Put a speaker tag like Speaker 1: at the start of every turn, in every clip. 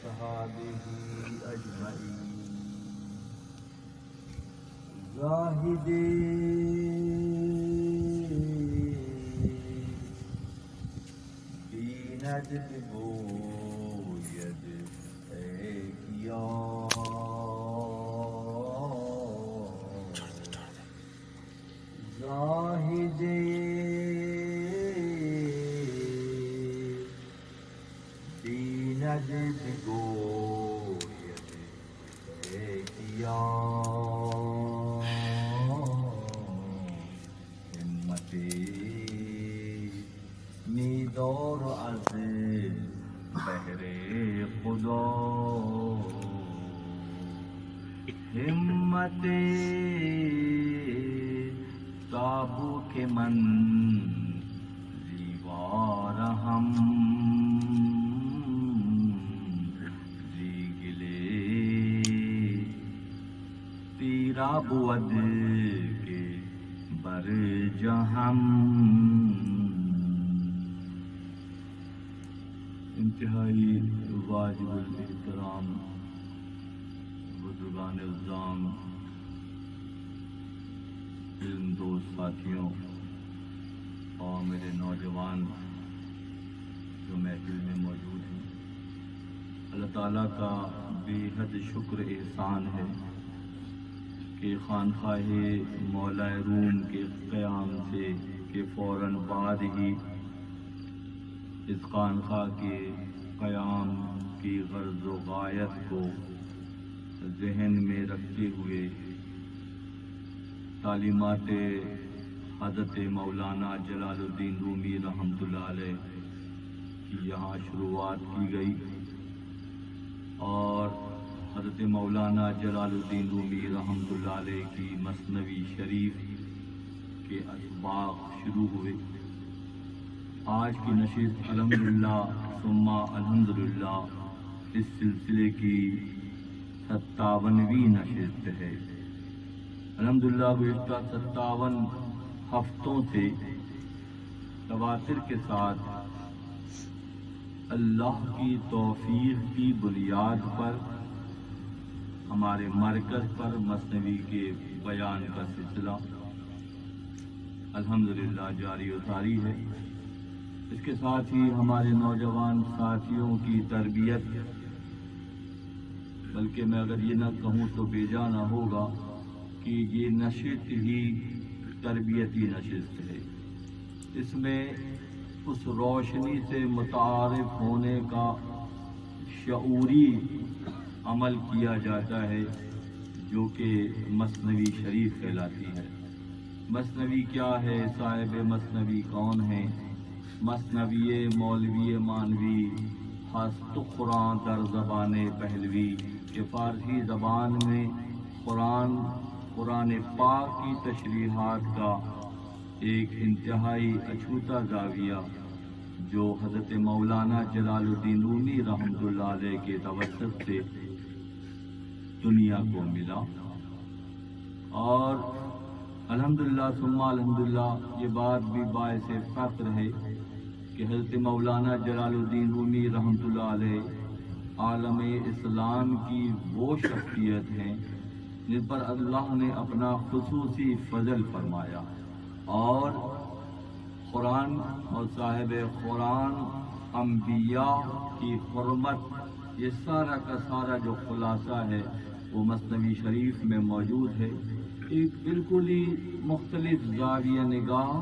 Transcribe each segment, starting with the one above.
Speaker 1: وأصحابه أجمعين. زاہدی نجد بوید اے کیا زاہدی نجد گوید اے کیا دور از بحر خدا ہمت تابو کے من دیوار ہم گلے تیرا بود کے بر جہم. انتہائی واجب الاحترام بزرگان الزام، علم دوست ساتھیوں اور میرے نوجوان جو محفل میں موجود ہیں، اللہ تعالیٰ کا بے حد شکر احسان ہے کہ خانقاہ مولا روم کے قیام سے کے فوراً بعد ہی اس خانقاہ کے قیام کی غرض و غایت کو ذہن میں رکھتے ہوئے تعلیمات حضرت مولانا جلال الدین رومی رحمۃ اللہ علیہ کی یہاں شروعات کی گئی اور حضرت مولانا جلال الدین رومی رحمۃ اللہ علیہ کی مثنوی شریف کے اسباق شروع ہوئے. آج کی نشست الحمدللہ ثم الحمدللہ اس سلسلے کی 57ویں نشست ہے. الحمدللہ گزشتہ 57 ہفتوں سے تواتر کے ساتھ اللہ کی توفیق کی بنیاد پر ہمارے مرکز پر مثنوی کے بیان کا سلسلہ الحمدللہ جاری و ساری ہے. اس کے ساتھ ہی ہمارے نوجوان ساتھیوں کی تربیت، بلکہ میں اگر یہ نہ کہوں تو بے جا نہ ہوگا کہ یہ نشست ہی تربیتی نشست ہے. اس میں اس روشنی سے متعارف ہونے کا شعوری عمل کیا جاتا ہے جو کہ مثنوی شریف کہلاتی ہے. مثنوی کیا ہے؟ صاحب مثنوی کون ہیں؟ مثنوی مولوی مانوی ہست قرآن در زبان پہلوی کہ فارسی زبان میں قرآن پاک کی تشریحات کا ایک انتہائی اچھوتا زاویہ جو حضرت مولانا جلال الدین رومی رحمۃ اللہ علیہ کے توسط سے دنیا کو ملا. اور الحمدللہ ثم الحمدللہ یہ بات بھی باعث فخر ہے کہ حضرت مولانا جلال الدین رومی رحمۃ اللہ علیہ عالم اسلام کی وہ شخصیت ہیں جن پر اللہ نے اپنا خصوصی فضل فرمایا اور قرآن اور صاحب قرآن انبیاء کی حرمت، یہ سارا کا سارا جو خلاصہ ہے وہ مثنوی شریف میں موجود ہے. ایک بالکل ہی مختلف زاویہ نگاہ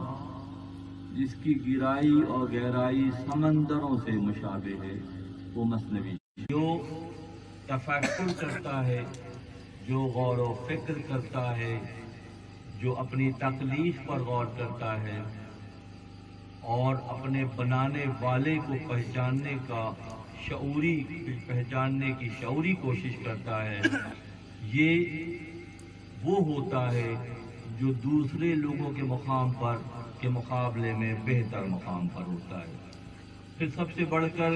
Speaker 1: جس کی گہرائی اور گہرائی سمندروں سے مشابہ ہے وہ مثنوی جو تفکر کرتا ہے، جو غور و فکر کرتا ہے، جو اپنی تکلیف پر غور کرتا ہے اور اپنے بنانے والے کو پہچاننے کی شعوری کوشش کرتا ہے، یہ وہ ہوتا ہے جو دوسرے لوگوں کے مقابلے میں بہتر مقام پر ہوتا ہے. پھر سب سے بڑھ کر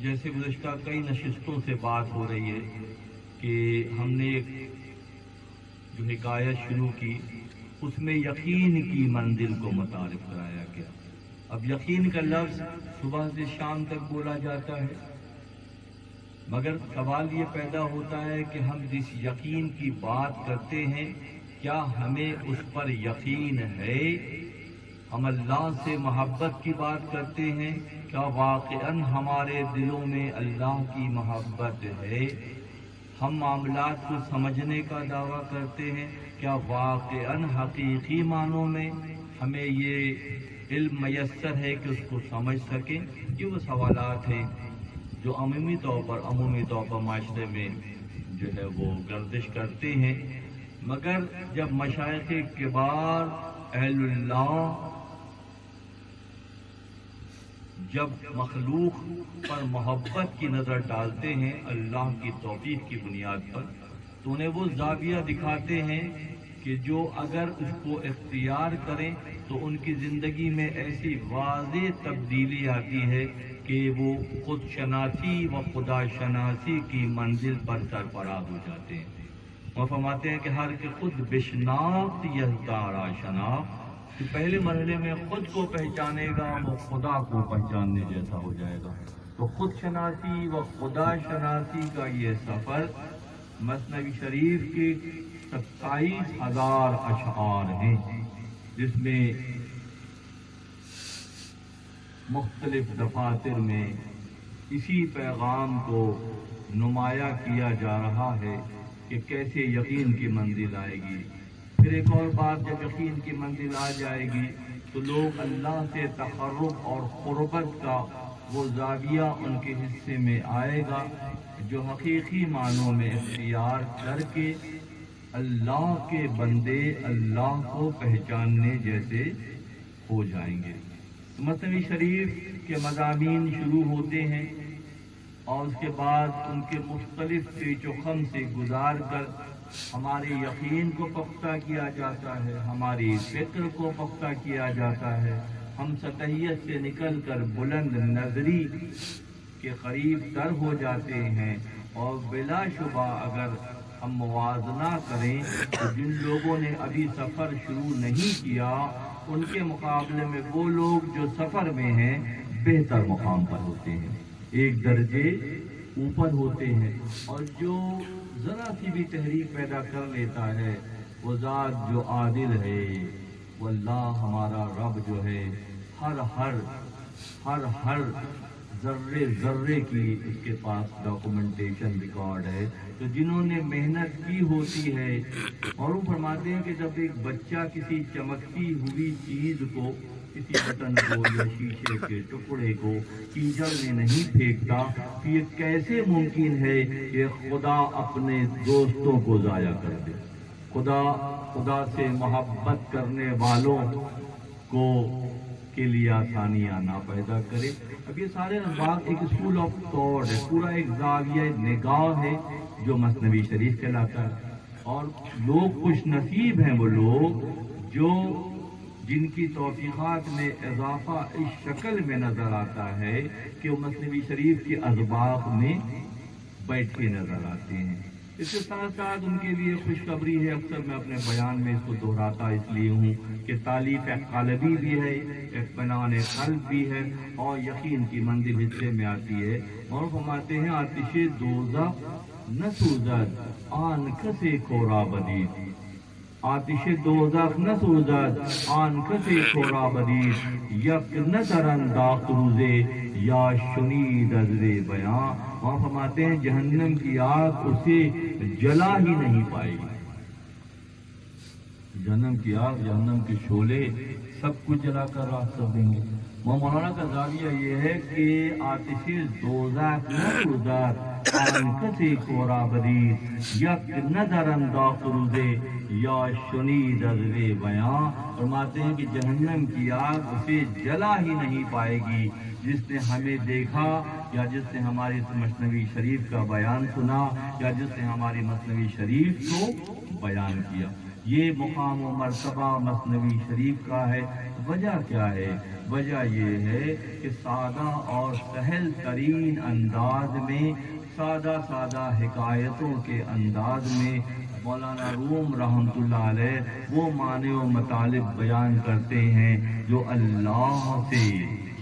Speaker 1: جیسے گزشتہ کئی نشستوں سے بات ہو رہی ہے کہ ہم نے ایک جو حکایت شروع کی اس میں یقین کی منزل کو متعارف کرایا گیا. اب یقین کا لفظ صبح سے شام تک بولا جاتا ہے مگر سوال یہ پیدا ہوتا ہے کہ ہم جس یقین کی بات کرتے ہیں کیا ہمیں اس پر یقین ہے؟ ہم اللہ سے محبت کی بات کرتے ہیں، کیا واقعاً ہمارے دلوں میں اللہ کی محبت ہے؟ ہم معاملات کو سمجھنے کا دعویٰ کرتے ہیں، کیا واقعاً حقیقی معنوں میں ہمیں یہ علم میسر ہے کہ اس کو سمجھ سکیں؟ یہ وہ سوالات ہیں جو عمومی طور پر معاشرے میں جو ہے وہ گردش کرتے ہیں۔ مگر جب مشائخ کبار اہل اللہ جب مخلوق پر محبت کی نظر ڈالتے ہیں اللہ کی توفیق کی بنیاد پر، تو انہیں وہ زاویہ دکھاتے ہیں کہ جو اگر اس کو اختیار کریں تو ان کی زندگی میں ایسی واضح تبدیلی آتی ہے کہ وہ خود شناسی و خدا شناسی کی منزل پر سرفراز ہو جاتے ہیں۔ وہ فرماتے ہیں کہ ہر کے خود بشناخت یزدارا شناخت، کہ پہلے مرحلے میں خود کو پہچانے گا وہ خدا کو پہچاننے جیسا ہو جائے گا۔ تو خود شناسی و خدا شناسی کا یہ سفر مثنوی شریف کے 27,000 اشعار ہیں، جس میں مختلف دفاتر میں اسی پیغام کو نمایاں کیا جا رہا ہے کہ کیسے یقین کی منزل آئے گی۔ پھر ایک اور بات، جب یقین کی منزل آ جائے گی تو لوگ اللہ سے تقرب اور قربت کا وہ زاویہ ان کے حصے میں آئے گا جو حقیقی معنوں میں اختیار کر کے اللہ کے بندے اللہ کو پہچاننے جیسے ہو جائیں گے۔ مثنوی شریف کے مضامین شروع ہوتے ہیں اور اس کے بعد ان کے مختلف پیچ و خم سے گزار کر ہمارے یقین کو پختہ کیا جاتا ہے، ہماری فکر کو پختہ کیا جاتا ہے، ہم سطحیت سے نکل کر بلند نظری کے قریب تر ہو جاتے ہیں، اور بلا شبہ اگر ہم موازنہ کریں تو جن لوگوں نے ابھی سفر شروع نہیں کیا ان کے مقابلے میں وہ لوگ جو سفر میں ہیں بہتر مقام پر ہوتے ہیں، ایک درجے اوپر ہوتے ہیں، اور جو ذرا سی بھی تحریک پیدا کر لیتا ہے وہ ذات جو عادل ہے، وہ اللہ ہمارا رب جو ہے ہر ذرے ذرے کی اس کے پاس ڈاکومنٹیشن ریکارڈ ہے، تو جنہوں نے محنت کی ہوتی ہے۔ اور وہ فرماتے ہیں کہ جب ایک بچہ کسی چمکتی ہوئی چیز کو، کسی بٹن کو یا شیشے کے ٹکڑے کو کیچڑ میں نہیں پھینکتا تو یہ کیسے ممکن ہے کہ خدا اپنے دوستوں کو ضائع کر دے، خدا سے محبت کرنے والوں کو کے لیے آسانیاں نہ پیدا کرے۔ اب یہ سارے الفاظ ایک اسکول آف تھاٹ ہے، پورا ایک زاویہ نگاہ ہے جو مثنوی شریف کہلاتا ہے۔ اور لوگ خوش نصیب ہیں وہ لوگ جو جن کی توفیقات میں اضافہ اس شکل میں نظر آتا ہے کہ وہ مثنوی شریف کے اذباق میں بیٹھے نظر آتے ہیں۔ اس کے ساتھ ساتھ ان کے لیے خوشخبری ہے، اکثر میں اپنے بیان میں اس کو دہراتا اس لیے ہوں کہ تالیف قلبی بھی ہے، اطمینان قلب بھی ہے، اور یقین کی منزل حصے میں آتی ہے۔ اور فرماتے ہیں آتش دوزخ نہ سوزد آن کسی کورا بدید، آتش دوزخ نہ سوزد آن کسی کورا بدید، یک نظر انداخت روزے یا شنید از رے بیاں۔ وہاں فرماتے ہیں جہنم کی آگ اسے جلا ہی نہیں پائے گی، جہنم کی آگ، جہنم کے شعلے سب کچھ جلا کر راست کر دیں گے۔ مولانا کا زاویہ یہ ہے کہ آتش دوزخ نہ سوزد آن کسی کورا بدید، یک نظر انداخت روزے یا شنید از رے بیاں۔ فرماتے ہیں کہ جہنم کی آگ اسے جلا ہی نہیں پائے گی جس نے ہمیں دیکھا یا جس نے ہماری مثنوی شریف کا بیان سنا یا جس نے ہماری مثنوی شریف کو بیان کیا۔ یہ مقام و مرتبہ مثنوی شریف کا ہے۔ وجہ کیا ہے؟ وجہ یہ ہے کہ سادہ اور سہل ترین انداز میں، سادہ حکایتوں کے انداز میں مولانا روم رحمۃ اللہ علیہ وہ معنی و مطالب بیان کرتے ہیں جو اللہ سے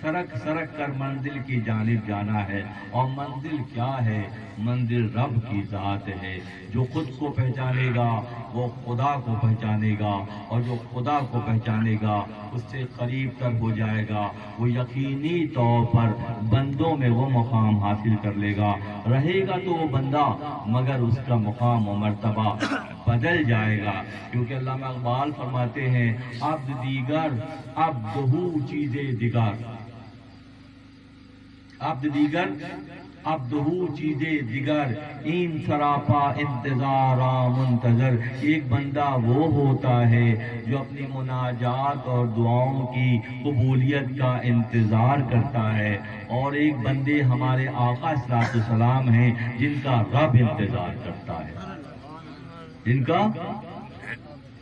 Speaker 1: سرک سرک کر منزل کی جانب جانا ہے، اور منزل کیا ہے؟ منزل رب کی ذات ہے۔ جو خود کو پہچانے گا وہ خدا کو پہچانے گا، اور جو خدا کو پہچانے گا اس سے قریب تر ہو جائے گا، وہ یقینی طور پر بندوں میں وہ مقام حاصل کر لے گا۔ رہے گا تو وہ بندہ، مگر اس کا مقام و مرتبہ بدل جائے گا، کیونکہ علامہ اقبال فرماتے ہیں عبد دیگر عبدہو چیزیں دیگر، عبد دیگر عبدہو چیزیں دیگر، این سراپا انتظارا منتظر۔ ایک بندہ وہ ہوتا ہے جو اپنی مناجات اور دعاؤں کی قبولیت کا انتظار کرتا ہے، اور ایک بندے ہمارے آقا صلی اللہ علیہ وسلم ہیں جن کا رب انتظار کرتا ہے، جن کا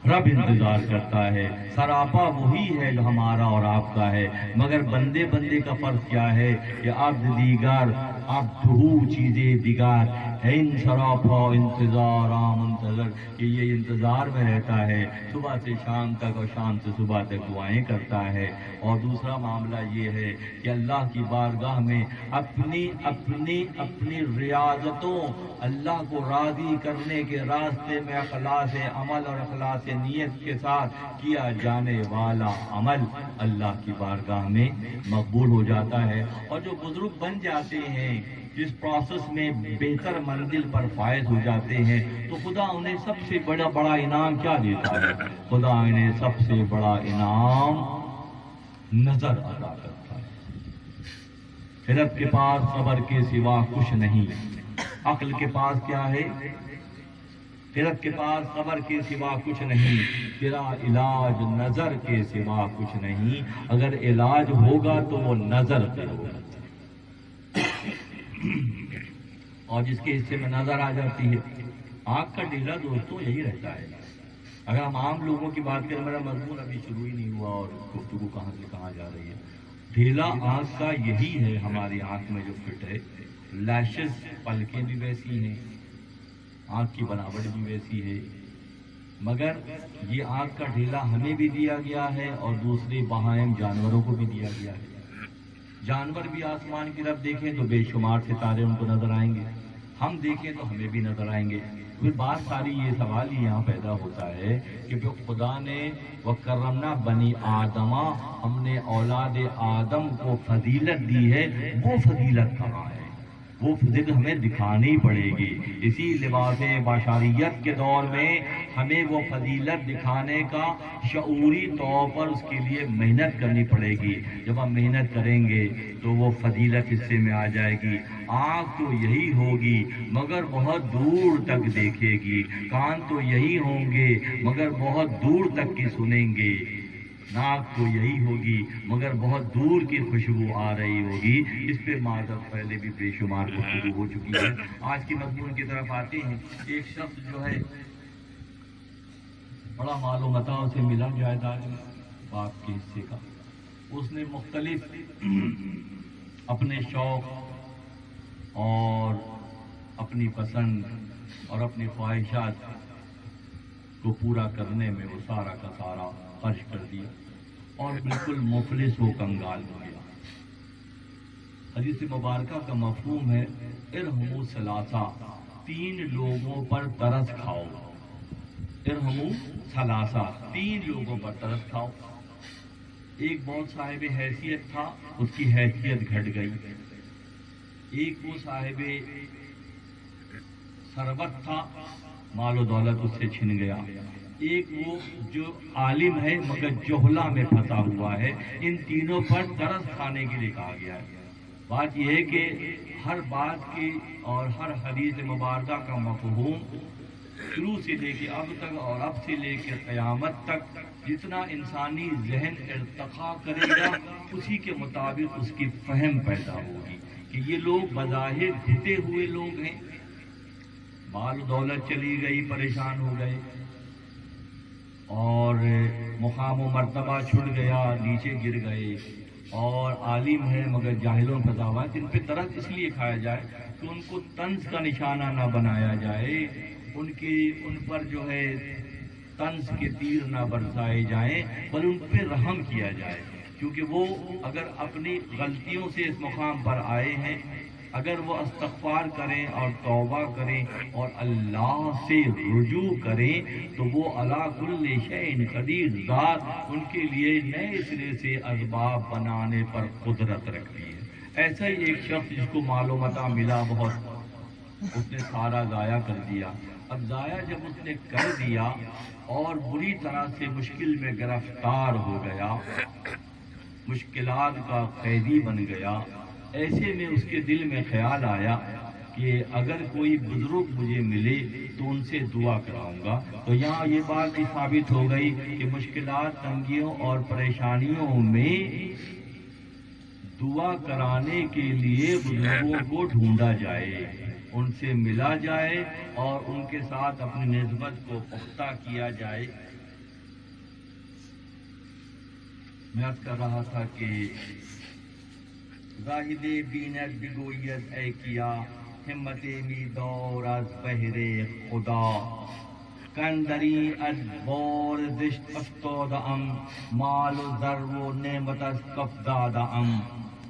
Speaker 1: رب انتظار کرتا ہے۔ سراپا وہی ہے جو ہمارا اور آپ کا ہے، مگر بندے بندے کا فرق کیا ہے کہ عبد دیگر عبدہو چیزیں دیگر، ان سراپا انتظار منتظر، کہ یہ انتظار میں رہتا ہے صبح سے شام تک اور شام سے صبح تک دعائیں کرتا ہے۔ اور دوسرا معاملہ یہ ہے کہ اللہ کی بارگاہ میں اپنی اپنی اپنی ریاضتوں، اللہ کو راضی کرنے کے راستے میں اخلاص عمل اور اخلاص نیت کے ساتھ کیا جانے والا عمل اللہ کی بارگاہ میں مقبول ہو جاتا ہے۔ اور جو بزرگ بن جاتے ہیں، جس پروسیس میں بہتر منزل پر فائز ہو جاتے ہیں، تو خدا انہیں سب سے بڑا انعام کیا دیتا ہے؟ خدا انہیں سب سے بڑا انعام نظر عطا کرتا ہے۔ خرد کے پاس صبر کے سوا کچھ نہیں، عقل کے پاس کیا ہے؟ خرد کے پاس صبر کے سوا کچھ نہیں، تیرا علاج نظر کے سوا کچھ نہیں۔ اگر علاج ہوگا تو وہ نظر پہ ہوگا، اور جس کے حصے میں نظر آ جاتی ہے، آنکھ کا ڈھیلا دوستوں یہی رہتا ہے۔ اگر ہم عام لوگوں کی بات کریں، میرا مضمون ابھی شروع ہی نہیں ہوا اور گفتگو کہاں سے کہاں جا رہی ہے۔ ڈھیلا آنکھ کا یہی ہے، ہماری آنکھ میں جو فٹ ہے، لیشز پلکیں بھی ویسی ہیں، آنکھ کی بناوٹ بھی ویسی ہے، مگر یہ آنکھ کا ڈھیلا ہمیں بھی دیا گیا ہے اور دوسرے بہائم جانوروں کو بھی دیا گیا ہے۔ جانور بھی آسمان کی طرف دیکھیں تو بے شمار ستارے ان کو نظر آئیں گے، ہم دیکھیں تو ہمیں بھی نظر آئیں گے۔ پھر بات ساری یہ سوال ہی یہاں پیدا ہوتا ہے کہ جو خدا نے وَكَرَّمْنَا بَنِي آدَمَ، ہم نے اولاد آدم کو فضیلت دی ہے، وہ فضیلت کہاں ہے؟ وہ فضیلت ہمیں دکھانی پڑے گی۔ اسی لباس بشریت کے دور میں ہمیں وہ فضیلت دکھانے کا شعوری طور پر اس کے لیے محنت کرنی پڑے گی۔ جب ہم محنت کریں گے تو وہ فضیلت حصے میں آ جائے گی۔ آنکھ تو یہی ہوگی مگر بہت دور تک دیکھے گی، کان تو یہی ہوں گے مگر بہت دور تک کی سنیں گے، ناک تو یہی ہوگی مگر بہت دور کی خوشبو آ رہی ہوگی۔ اس پہ معذرت پہلے بھی بے شمار گفتگو ہو چکی ہے۔ آج کی مضمون کی طرف آتے ہیں۔ ایک شخص جو ہے بڑا مال و متاع سے ملا جائیداد میں، باپ کے حصے کا، اس نے مختلف اپنے شوق اور اپنی پسند اور اپنی خواہشات کو پورا کرنے میں وہ سارا کا سارا خرچ کر دیا اور بالکل مفلس ہو کنگال ہو گیا۔ حدیث مبارکہ کا مفہوم ہے ارحموا ثلاثہ، تین لوگوں پر ترس کھاؤ۔ ارحموا ثلاثہ، تین لوگوں پر ترس کھاؤ۔ ایک بہت صاحب حیثیت تھا، اس کی حیثیت گھٹ گئی۔ ایک وہ صاحب ثروت تھا، مال و دولت اس سے چھن گیا۔ ایک وہ جو عالم ہے مگر جہلا میں پھنسا ہوا ہے۔ ان تینوں پر ترس کھانے کے لیے کہا گیا ہے۔ بات یہ ہے کہ ہر بات کی اور ہر حدیث مبارکہ کا مفہوم شروع سے لے کے اب تک اور اب سے لے کے قیامت تک جتنا انسانی ذہن ارتقا کرے گا اسی کے مطابق اس کی فہم پیدا ہوگی کہ یہ لوگ بظاہر گھٹے ہوئے لوگ ہیں، مال و دولت چلی گئی، پریشان ہو گئے اور مقام و مرتبہ چھٹ گیا، نیچے گر گئے، اور عالم ہے مگر جاہلوں پھنسا ہوا ہے۔ ان پہ ترس اس لیے کھایا جائے کہ ان کو طنز کا نشانہ نہ بنایا جائے، ان پر جو ہے طنز کے تیر نہ برسائے جائیں، بل ان پہ رحم کیا جائے۔ کیونکہ وہ اگر اپنی غلطیوں سے اس مقام پر آئے ہیں، اگر وہ استغفار کریں اور توبہ کریں اور اللہ سے رجوع کریں تو وہ علی کل شیء قدیر ذات ان کے لیے نئے سرے سے اسباب بنانے پر قدرت رکھتی ہے۔ ایسا ہی ایک شخص جس کو مال و متاع ملا بہت، اس نے سارا ضائع کر دیا۔ اب ضائع جب اس نے کر دیا اور بری طرح سے مشکل میں گرفتار ہو گیا، مشکلات کا قیدی بن گیا، ایسے میں اس کے دل میں خیال آیا کہ اگر کوئی بزرگ مجھے ملے تو ان سے دعا کراؤں گا۔ تو یہاں یہ بات بھی ثابت ہو گئی کہ مشکلات، تنگیوں اور پریشانیوں میں دعا کرانے کے لیے بزرگوں کو ڈھونڈا جائے، ان سے ملا جائے اور ان کے ساتھ اپنی نسبت کو پختہ کیا جائے۔ میں عرض کر رہا تھا کہ زاہد بینت بگوید اے کیا، ہمت می دور از بہر خدا، کندری از بار زشت افتاده ام، مال و زر و نعمت از کف داده ام،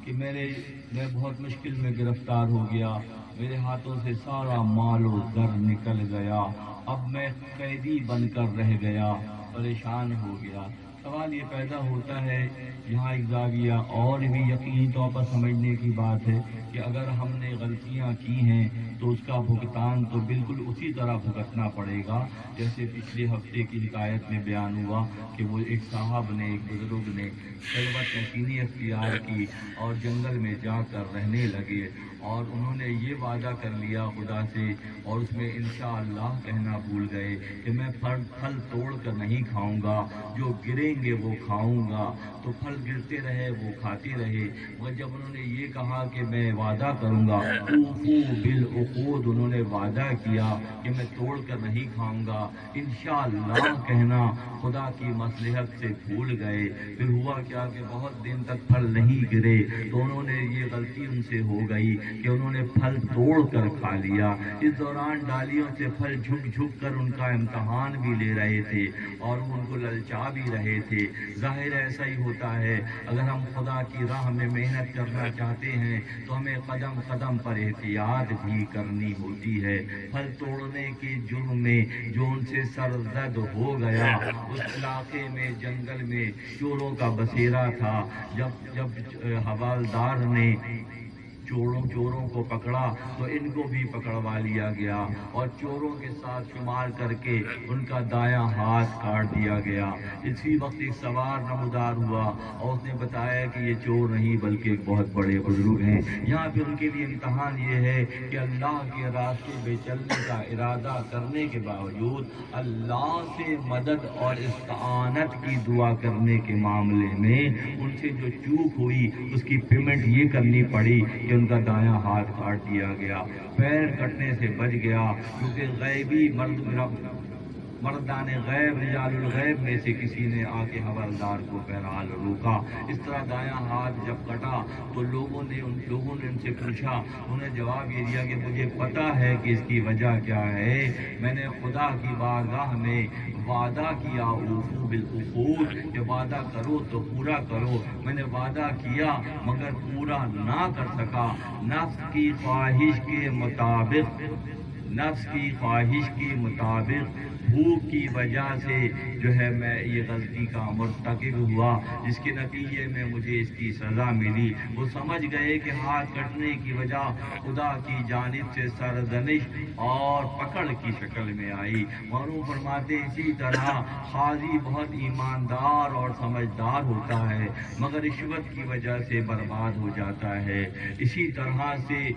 Speaker 1: کہ میں بہت مشکل میں گرفتار ہو گیا، میرے ہاتھوں سے سارا مال و زر نکل گیا، اب میں قیدی بن کر رہ گیا، پریشان ہو گیا۔ سوال یہ پیدا ہوتا ہے، یہاں ایک زاویہ اور بھی یقینی طور پر سمجھنے کی بات ہے کہ اگر ہم نے غلطیاں کی ہیں تو اس کا بھگتان تو بالکل اسی طرح بھگتنا پڑے گا جیسے پچھلے ہفتے کی حکایت میں بیان ہوا کہ وہ ایک صاحب نے، ایک بزرگ نے خلوت یقینی اختیار کی اور جنگل میں جا کر رہنے لگے اور انہوں نے یہ وعدہ کر لیا خدا سے اور اس میں انشاءاللہ کہنا بھول گئے کہ میں پھل توڑ کر نہیں کھاؤں گا، جو گریں گے وہ کھاؤں گا۔ تو پھل گرتے رہے، وہ کھاتے رہے، اور جب انہوں نے یہ کہا کہ میں وعدہ کروں گا، اوفو بالعقود، انہوں نے وعدہ کیا کہ میں توڑ کر نہیں کھاؤں گا، انشاءاللہ کہنا خدا کی مصلحت سے بھول گئے۔ پھر ہوا کیا کہ بہت دن تک پھل نہیں گرے تو انہوں نے یہ غلطی ان سے ہو گئی کہ انہوں نے پھل توڑ کر کھا لیا۔ اس دوران ڈالیوں سے پھل جھک جھک کر ان کا امتحان بھی لے رہے تھے اور ان کو للچا بھی رہے تھے۔ ظاہر ایسا ہی ہوتا ہے، اگر ہم خدا کی راہ میں محنت کرنا چاہتے ہیں تو ہمیں قدم قدم پر احتیاط بھی کرنی ہوتی ہے۔ پھل توڑنے کے جرم میں جو ان سے سرزد ہو گیا، اس علاقے میں جنگل میں چوروں کا بسیرا تھا۔ جب حوالدار نے چوروں کو پکڑا تو ان کو بھی پکڑوا لیا گیا اور چوروں کے ساتھ شمار کر کے ان کا دایاں ہاتھ کاٹ دیا گیا۔ اسی وقت ایک سوار نمودار ہوا اور اس نے بتایا کہ یہ چور نہیں بلکہ ایک بہت بڑے بزرگ ہیں۔ یہاں پہ ان کے لیے امتحان یہ ہے کہ اللہ کے راستے پہ چلنے کا ارادہ کرنے کے باوجود اللہ سے مدد اور استعانت کی دعا کرنے کے معاملے میں ان سے جو چوک ہوئی اس کی پیمنٹ یہ کرنی پڑی کہ ان کا دایاں ہاتھ کاٹ دیا گیا، پیر کٹنے سے بچ گیا، کیونکہ غیبی مردان غیب، رجال الغیب میں سے کسی نے آ کے حوالدار کو بہرحال روکا۔ اس طرح دایاں ہاتھ جب کٹا تو لوگوں نے ان سے پوچھا، انہوں نے جواب یہ دیا کہ مجھے پتا ہے کہ اس کی وجہ کیا ہے، میں نے خدا کی بارگاہ میں وعدہ کیا، اوفو بالعقود، کہ وعدہ کرو تو پورا کرو، میں نے وعدہ کیا مگر پورا نہ کر سکا، نفس کی خواہش کے مطابق بھوک کی وجہ سے جو ہے میں یہ غلطی کا مرتکب ہوا، جس کے نتیجے میں مجھے اس کی سزا ملی۔ وہ سمجھ گئے کہ ہاتھ کٹنے کی وجہ خدا کی جانب سے سرزنش اور پکڑ کی شکل میں آئی۔ معروف فرماتے اسی طرح قاضی بہت ایماندار اور سمجھدار ہوتا ہے مگر رشوت کی وجہ سے برباد ہو جاتا ہے۔ اسی طرح سے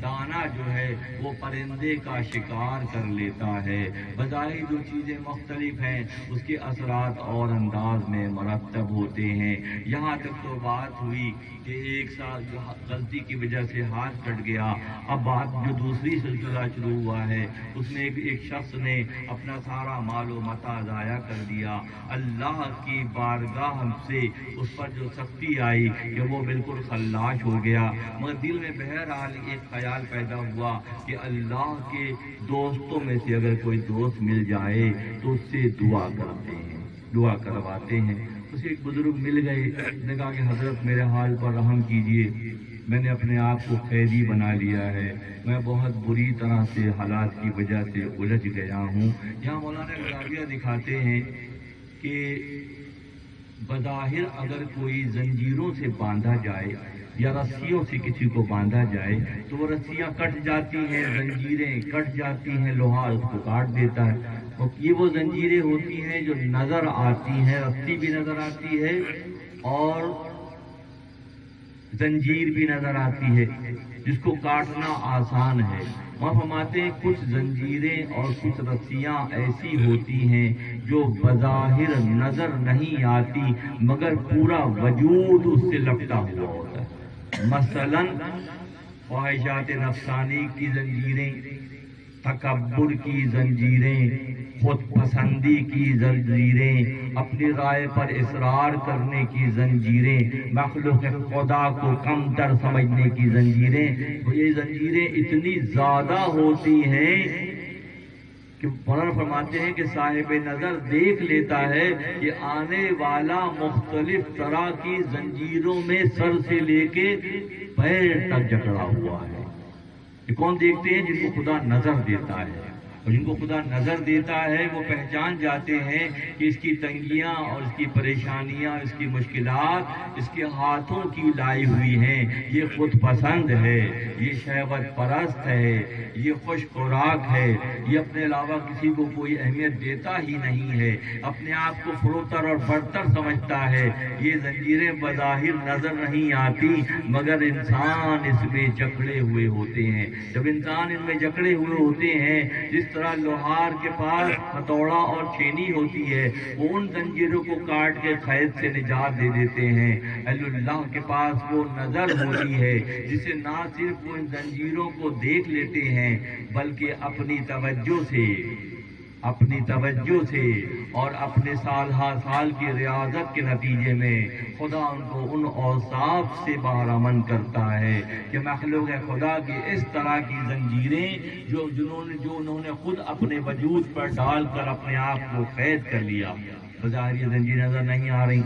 Speaker 1: دانا جو ہے وہ پرندے کا شکار کر لیتا ہے۔ بظاہر جو چیزیں مختلف ہیں اس کے اثرات اور انداز میں مرتب ہوتے ہیں۔ یہاں تک تو بات ہوئی کہ ایک سال غلطی کی وجہ سے ہاتھ کٹ گیا، اب بات جو دوسری سلسلہ شروع ہوا ہے اس میں بھی ایک شخص نے اپنا سارا مال و متاع ضائع کر دیا۔ اللہ کی بارگاہ سے اس پر جو سختی آئی کہ وہ بالکل خلاش ہو گیا، مگر دل میں بہرحال ایک خیال پیدا ہوا کہ اللہ کے دوستوں میں سے اگر کوئی دوست مل جائے تو اس سے دعا کرتے ہیں، دعا کرواتے ہیں۔ اسے ایک بزرگ مل گئے، نے کہا کہ حضرت میرے حال پر رحم کیجئے، میں نے اپنے آپ کو قیدی بنا لیا ہے، میں بہت بری طرح سے حالات کی وجہ سے الجھ گیا ہوں۔ یہاں مولانا غزالیہ دکھاتے ہیں کہ بظاہر اگر کوئی زنجیروں سے باندھا جائے یا رسیوں سے کسی کو باندھا جائے تو وہ رسیاں کٹ جاتی ہیں، زنجیریں کٹ جاتی ہیں، لوہا اس کو کاٹ دیتا ہے۔ اور یہ وہ زنجیریں ہوتی ہیں جو نظر آتی ہیں، رسی بھی نظر آتی ہے اور زنجیر بھی نظر آتی ہے، جس کو کاٹنا آسان ہے۔ وہ فرماتے ہیں کچھ زنجیریں اور کچھ رسیاں ایسی ہوتی ہیں جو بظاہر نظر نہیں آتی مگر پورا وجود اس سے لپٹا ہوا ہوتا ہے۔ مثلا خواہشات نفسانی کی زنجیریں، تکبر کی زنجیریں، خود پسندی کی زنجیریں، اپنی رائے پر اصرار کرنے کی زنجیریں، مخلوق خدا کو کم تر سمجھنے کی زنجیریں، یہ زنجیریں اتنی زیادہ ہوتی ہیں کہ مولانا فرماتے ہیں کہ صاحب نظر دیکھ لیتا ہے کہ آنے والا مختلف طرح کی زنجیروں میں سر سے لے کے پیر تک جکڑا ہوا ہے۔ یہ کون دیکھتے ہیں؟ جن کو خدا نظر دیتا ہے، اور جن کو خدا نظر دیتا ہے وہ پہچان جاتے ہیں کہ اس کی تنگیاں اور اس کی پریشانیاں، اس کی مشکلات اس کے ہاتھوں کی لائی ہوئی ہیں۔ یہ خود پسند ہے، یہ شہوت پرست ہے، یہ خوش خوراک ہے، یہ اپنے علاوہ کسی کو کوئی اہمیت دیتا ہی نہیں ہے، اپنے آپ کو فروتر اور برتر سمجھتا ہے۔ یہ زنجیریں بظاہر نظر نہیں آتی مگر انسان اس میں جکڑے ہوئے ہوتے ہیں۔ جب انسان ان میں جکڑے ہوئے ہوتے ہیں، جس طرح لوہار کے پاس ہتھوڑا اور چھینی ہوتی ہے، وہ ان زنجیروں کو کاٹ کے قید سے نجات دے دیتے ہیں۔ اہل اللہ کے پاس وہ نظر ہوتی ہے جسے نہ صرف وہ ان زنجیروں کو دیکھ لیتے ہیں بلکہ اپنی توجہ سے اور اپنے سال ہر سال کی ریاضت کے نتیجے میں خدا ان کو ان اوصاف سے بہرامند کرتا ہے کہ مخلوق خدا کی اس طرح کی زنجیریں جو انہوں نے خود اپنے وجود پر ڈال کر اپنے آپ کو قید کر لیا۔ بظاہر یہ زنجیر نظر نہیں آ رہی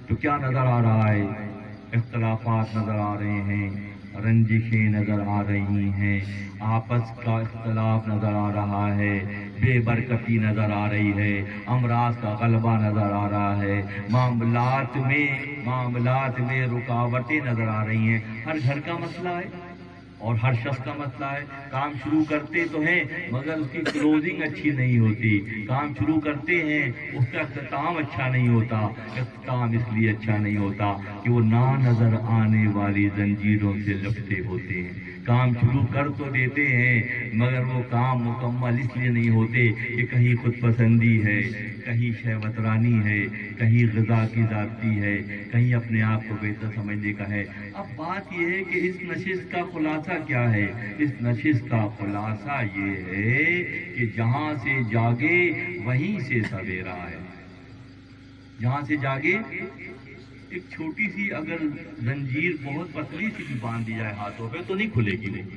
Speaker 1: تو کیا نظر آ رہا ہے؟ اختلافات نظر آ رہے ہیں، رنجشیں نظر آ رہی ہیں، آپس کا اختلاف نظر آ رہا ہے، بے برکتی نظر آ رہی ہے، امراض کا غلبہ نظر آ رہا ہے، معاملات میں رکاوٹیں نظر آ رہی ہیں۔ ہر گھر کا مسئلہ ہے اور ہر شخص کا مسئلہ ہے۔ کام شروع کرتے تو ہیں مگر اس کی کلوزنگ اچھی نہیں ہوتی، کام شروع کرتے ہیں اس کا اختتام اچھا نہیں ہوتا۔ اختتام اس لیے اچھا نہیں ہوتا کہ وہ نہ نظر آنے والی زنجیروں سے لپٹے ہوتے ہیں۔ کام شروع کر تو دیتے ہیں مگر وہ کام مکمل اس لیے نہیں ہوتے کہ کہیں خود پسندی ہے، کہیں شہوت رانی ہے، کہیں غذا کی ذاتی ہے، کہیں اپنے آپ کو بہتر سمجھنے کا ہے۔ اب بات یہ ہے کہ اس نشست کا خلاصہ کیا ہے؟ اس نشست کا خلاصہ یہ ہے کہ جہاں سے جاگے وہیں سے سویرا ہے۔ جہاں سے جاگے، ایک چھوٹی سی اگر زنجیر بہت پتلی سی بھی باندھ دی جائے ہاتھوں پہ تو نہیں کھلے گی، نہیں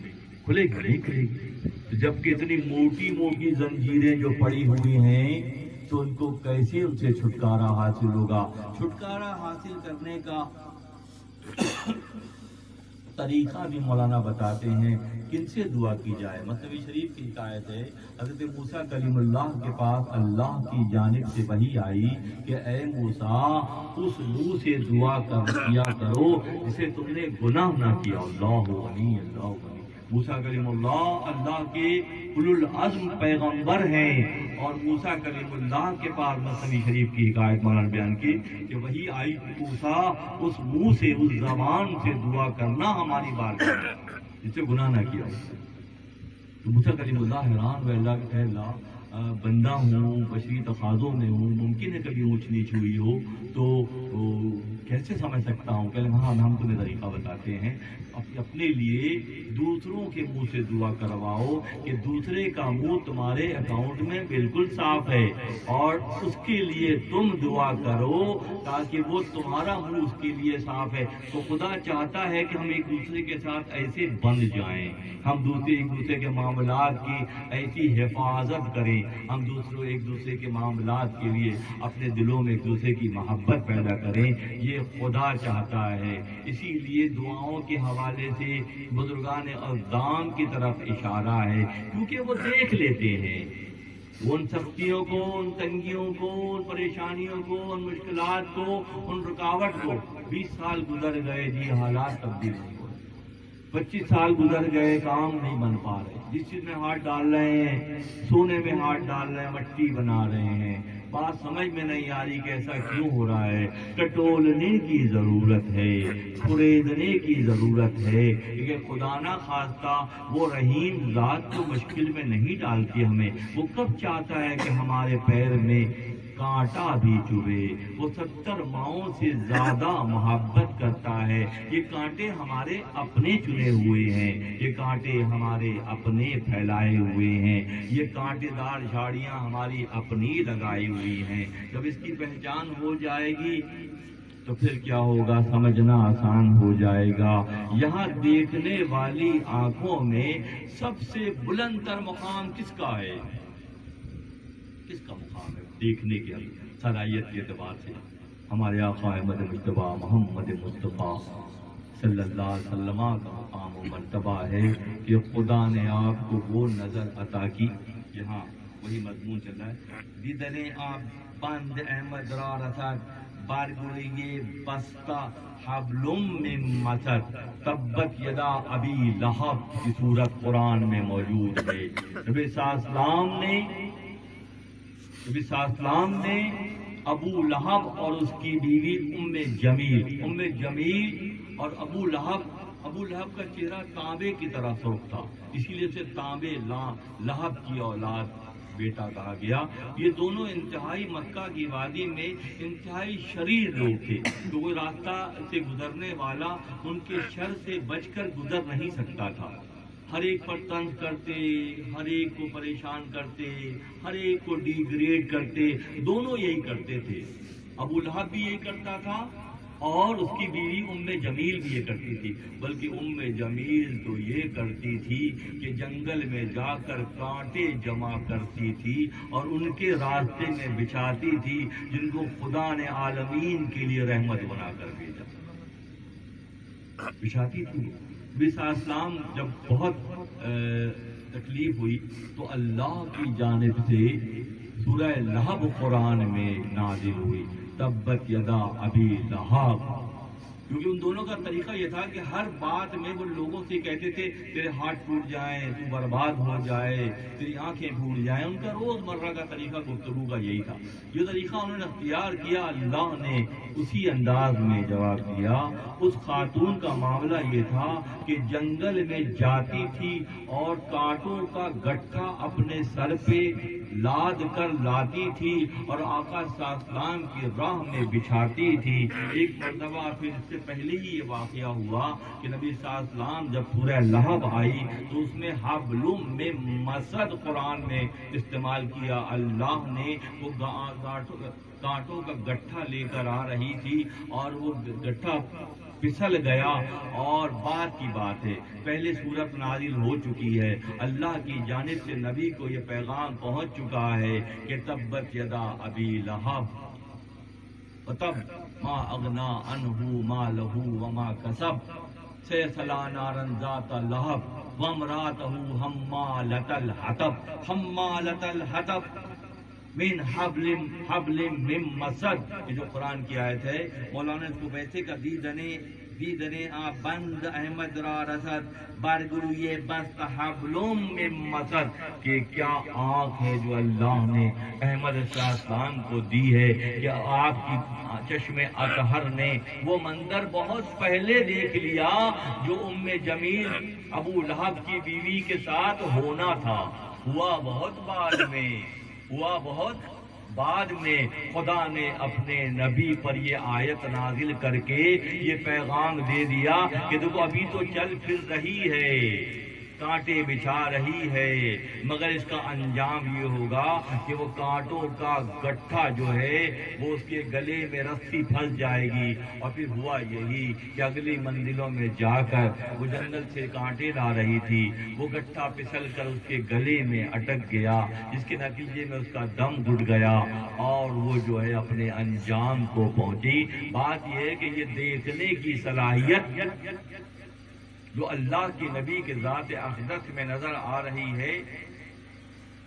Speaker 1: کھلے گی۔ جبکہ اتنی موٹی موٹی زنجیریں جو پڑی ہوئی ہیں تو ان کو کیسے ان سے چھٹکارا حاصل ہوگا؟ چھٹکارا حاصل کرنے کا طریقہ بھی مولانا بتاتے ہیں، کن سے دعا کی جائے۔ مثنوی شریف کی حکایت ہے، حضرت موسیٰ کلیم اللہ کے پاس اللہ کی جانب سے وحی آئی کہ اے موسیٰ اس منہ سے دعا کیا کرو جسے تم نے گناہ نہ کیا۔ اللہ غنی، اللہ غنی۔ موسیٰ کلیم اللہ کے اولو العزم پیغمبر ہیں اور موسیٰ کلیم اللہ کے پاس مثنوی شریف کی حکایت مولانا بیان کی کہ وہی آئی موسیٰ اس منہ سے، اس زبان سے دعا کرنا ہماری بات ہے جس سے گناہ نہ کیا۔ تو موسیٰ کلیم اللہ حیران ہوئے، اللہ کہ اللہ بندہ ہوں، بشری تقاضوں میں ہوں، ممکن ہے کبھی اونچ نیچ ہوئی ہو تو کیسے سمجھ سکتا ہوں؟ کہ ہاں ہم تمہیں طریقہ بتاتے ہیں، اپنے لیے دوسروں کے منہ سے دعا کرواؤ کہ دوسرے کا منہ تمہارے اکاؤنٹ میں بالکل صاف ہے اور اس کے لیے تم دعا کرو تاکہ وہ تمہارا منہ اس کے لیے صاف ہے۔ تو خدا چاہتا ہے کہ ہم ایک دوسرے کے ساتھ ایسے بند جائیں، ہم ایک دوسرے کے معاملات کی ایسی حفاظت کریں کریں، ہم ایک دوسرے کے معاملات کے لیے اپنے دلوں میں ایک دوسرے کی محبت پیدا کریں، یہ خدا چاہتا ہے۔ اسی لیے دعاؤں کے حوالے سے بزرگان اعظام کی طرف اشارہ ہے، کیونکہ وہ دیکھ لیتے ہیں ان سختیوں کو، ان تنگیوں کو، ان پریشانیوں کو، ان مشکلات کو، ان رکاوٹ کو۔ 20 سال گزر گئے جی، حالات تبدیل نہیں ہو رہے، 25 سال گزر گئے، کام نہیں بن پا رہے، جس چیز میں ہاتھ ڈال رہے ہیں، سونے میں ہاتھ ڈال رہے ہیں، مٹی بنا رہے ہیں، بات سمجھ میں نہیں آ رہی کہ ایسا کیوں ہو رہا ہے۔ ٹٹولنے کی ضرورت ہے، خریدنے کی ضرورت ہے، کیونکہ خدا نہ خواستہ وہ رحیم ذات کو مشکل میں نہیں ڈالتی ہمیں۔ وہ کب چاہتا ہے کہ ہمارے پیر میں کانٹا بھی چبھے، وہ 70 ماؤں سے زیادہ محبت کرتا ہے۔ یہ کانٹے ہمارے اپنے چنے ہوئے ہیں، یہ کانٹے ہمارے اپنے پھیلائے ہوئے ہیں، یہ کانٹے دار جھاڑیاں ہماری اپنی لگائی ہوئی ہیں۔ جب اس کی پہچان ہو جائے گی تو پھر کیا ہوگا، سمجھنا آسان ہو جائے گا۔ یہاں دیکھنے والی آنکھوں میں سب سے بلند تر مقام کس کا ہے؟ کس کا مقام ہے؟ دیکھنے کی صلاحیت کے اعتبار سے ہمارے آقا احمد مجتبیٰ محمد مصطفیٰ صلی اللہ علیہ وسلم کا مقام و مرتبہ ہے کہ خدا نے آپ کو وہ نظر عطا کی۔ یہاں وہی مضمون چل رہا ہے، دیدنے آپ بند احمد را رسد بارگوئے بستہ حبلم من مسد تبت یدا ابی لہب کی صورت قرآن میں موجود ہے۔ نبی صلی اللہ علیہ وسلم نے ابو لہب اور اس کی بیوی ام جمیل اور ابو لہب کا چہرہ تانبے کی طرح سرخ تھا، اسی لیے اسے تانبے لہب کی اولاد بیٹا کہا گیا۔ یہ دونوں انتہائی مکہ کی وادی میں انتہائی شریر لوگ تھے، تو وہ راستہ سے گزرنے والا ان کے شر سے بچ کر گزر نہیں سکتا تھا۔ ہر ایک پر طنز کرتے، ہر ایک کو پریشان کرتے، ہر ایک کو ڈیگریڈ کرتے، دونوں یہی کرتے تھے۔ ابو لہب بھی یہی کرتا تھا اور اس کی بیوی ام جمیل بھی یہ کرتی تھی، بلکہ ام جمیل تو یہ کرتی تھی کہ جنگل میں جا کر کانٹے جمع کرتی تھی اور ان کے راستے میں بچھاتی تھی، جن کو خدا نے عالمین کے لیے رحمت بنا کر بھیجا، بچھاتی تھی۔ نبی صلی اللہ علیہ وسلم جب بہت تکلیف ہوئی تو اللہ کی جانب سے سورہ لہب قرآن میں نازل ہوئی، تبت یدا ابی لہب، کیونکہ ان دونوں کا طریقہ یہ تھا کہ ہر بات میں وہ لوگوں سے کہتے تھے تیرے ہاتھ ٹوٹ جائیں، تو برباد ہو جائے، تیری آنکھیں پھوٹ جائیں۔ ان کا روز مرہ کا طریقہ گفتگو کا یہی تھا۔ جو طریقہ انہوں نے اختیار کیا، اللہ نے اسی انداز میں جواب دیا۔ اس خاتون کا معاملہ یہ تھا کہ جنگل میں جاتی تھی اور کانٹوں کا گٹھا اپنے سر پہ لاد کر لاتی تھی اور آقا صلی اللہ علیہ وسلم کی راہ میں بچھاتی تھی۔ ایک مرتبہ پھر اس سے پہلے ہی یہ واقعہ ہوا کہ نبی صلی اللہ علیہ وسلم جب سورہ لہب آئی تو اس میں حبلم من مسد قرآن میں استعمال کیا۔ اللہ نے وہ کانٹوں کا گٹھا لے کر آ رہی تھی اور وہ گٹھا پھسل گیا، اور بعد کی بات ہے، پہلے سورت نازل ہو چکی ہے، اللہ کی جانب سے نبی کو یہ پیغام پہنچ چکا ہے کہ تبت یدا ابی لہب وتب ما اغنا عنہ مالہ وما کسب سیصلی نارا ذات لہب وامرأتہ حمالۃ الحطب من حبل من مسد۔ یہ جو قرآن کی آیت ہے، مولانا اس کو ویسے کا دیدنے آ بند احمد را رسد برگروئے بست حبلم من مسد، کہ کیا آنکھ ہے جو اللہ نے احمد صلی اللہ علیہ وسلم کو دی ہے کہ آپ کی چشم اطہر نے وہ منظر بہت پہلے دیکھ لیا جو ام جمیل ابو لہب کی بیوی کے ساتھ ہونا تھا، ہوا بہت بعد میں خدا نے اپنے نبی پر یہ آیت نازل کر کے یہ پیغام دے دیا کہ دیکھو ابھی تو چل پھر رہی ہے، کانٹے بچھا رہی ہے، مگر اس کا انجام یہ ہوگا کہ وہ کانٹوں کا گٹھا جو ہے وہ اس کے گلے میں رسی پھنس جائے گی، اور پھر ہوا یہی کہ اگلی منزلوں میں جا کر وہ جنگل سے کانٹے لا رہی تھی، وہ گٹھا پھسل کر اس کے گلے میں اٹک گیا، جس کے نتیجے میں اس کا دم گھٹ گیا اور وہ جو ہے اپنے انجام کو پہنچی۔ بات یہ ہے کہ یہ دیکھنے کی صلاحیت جو اللہ کے نبی کے ذات اقدس میں نظر آ رہی ہے،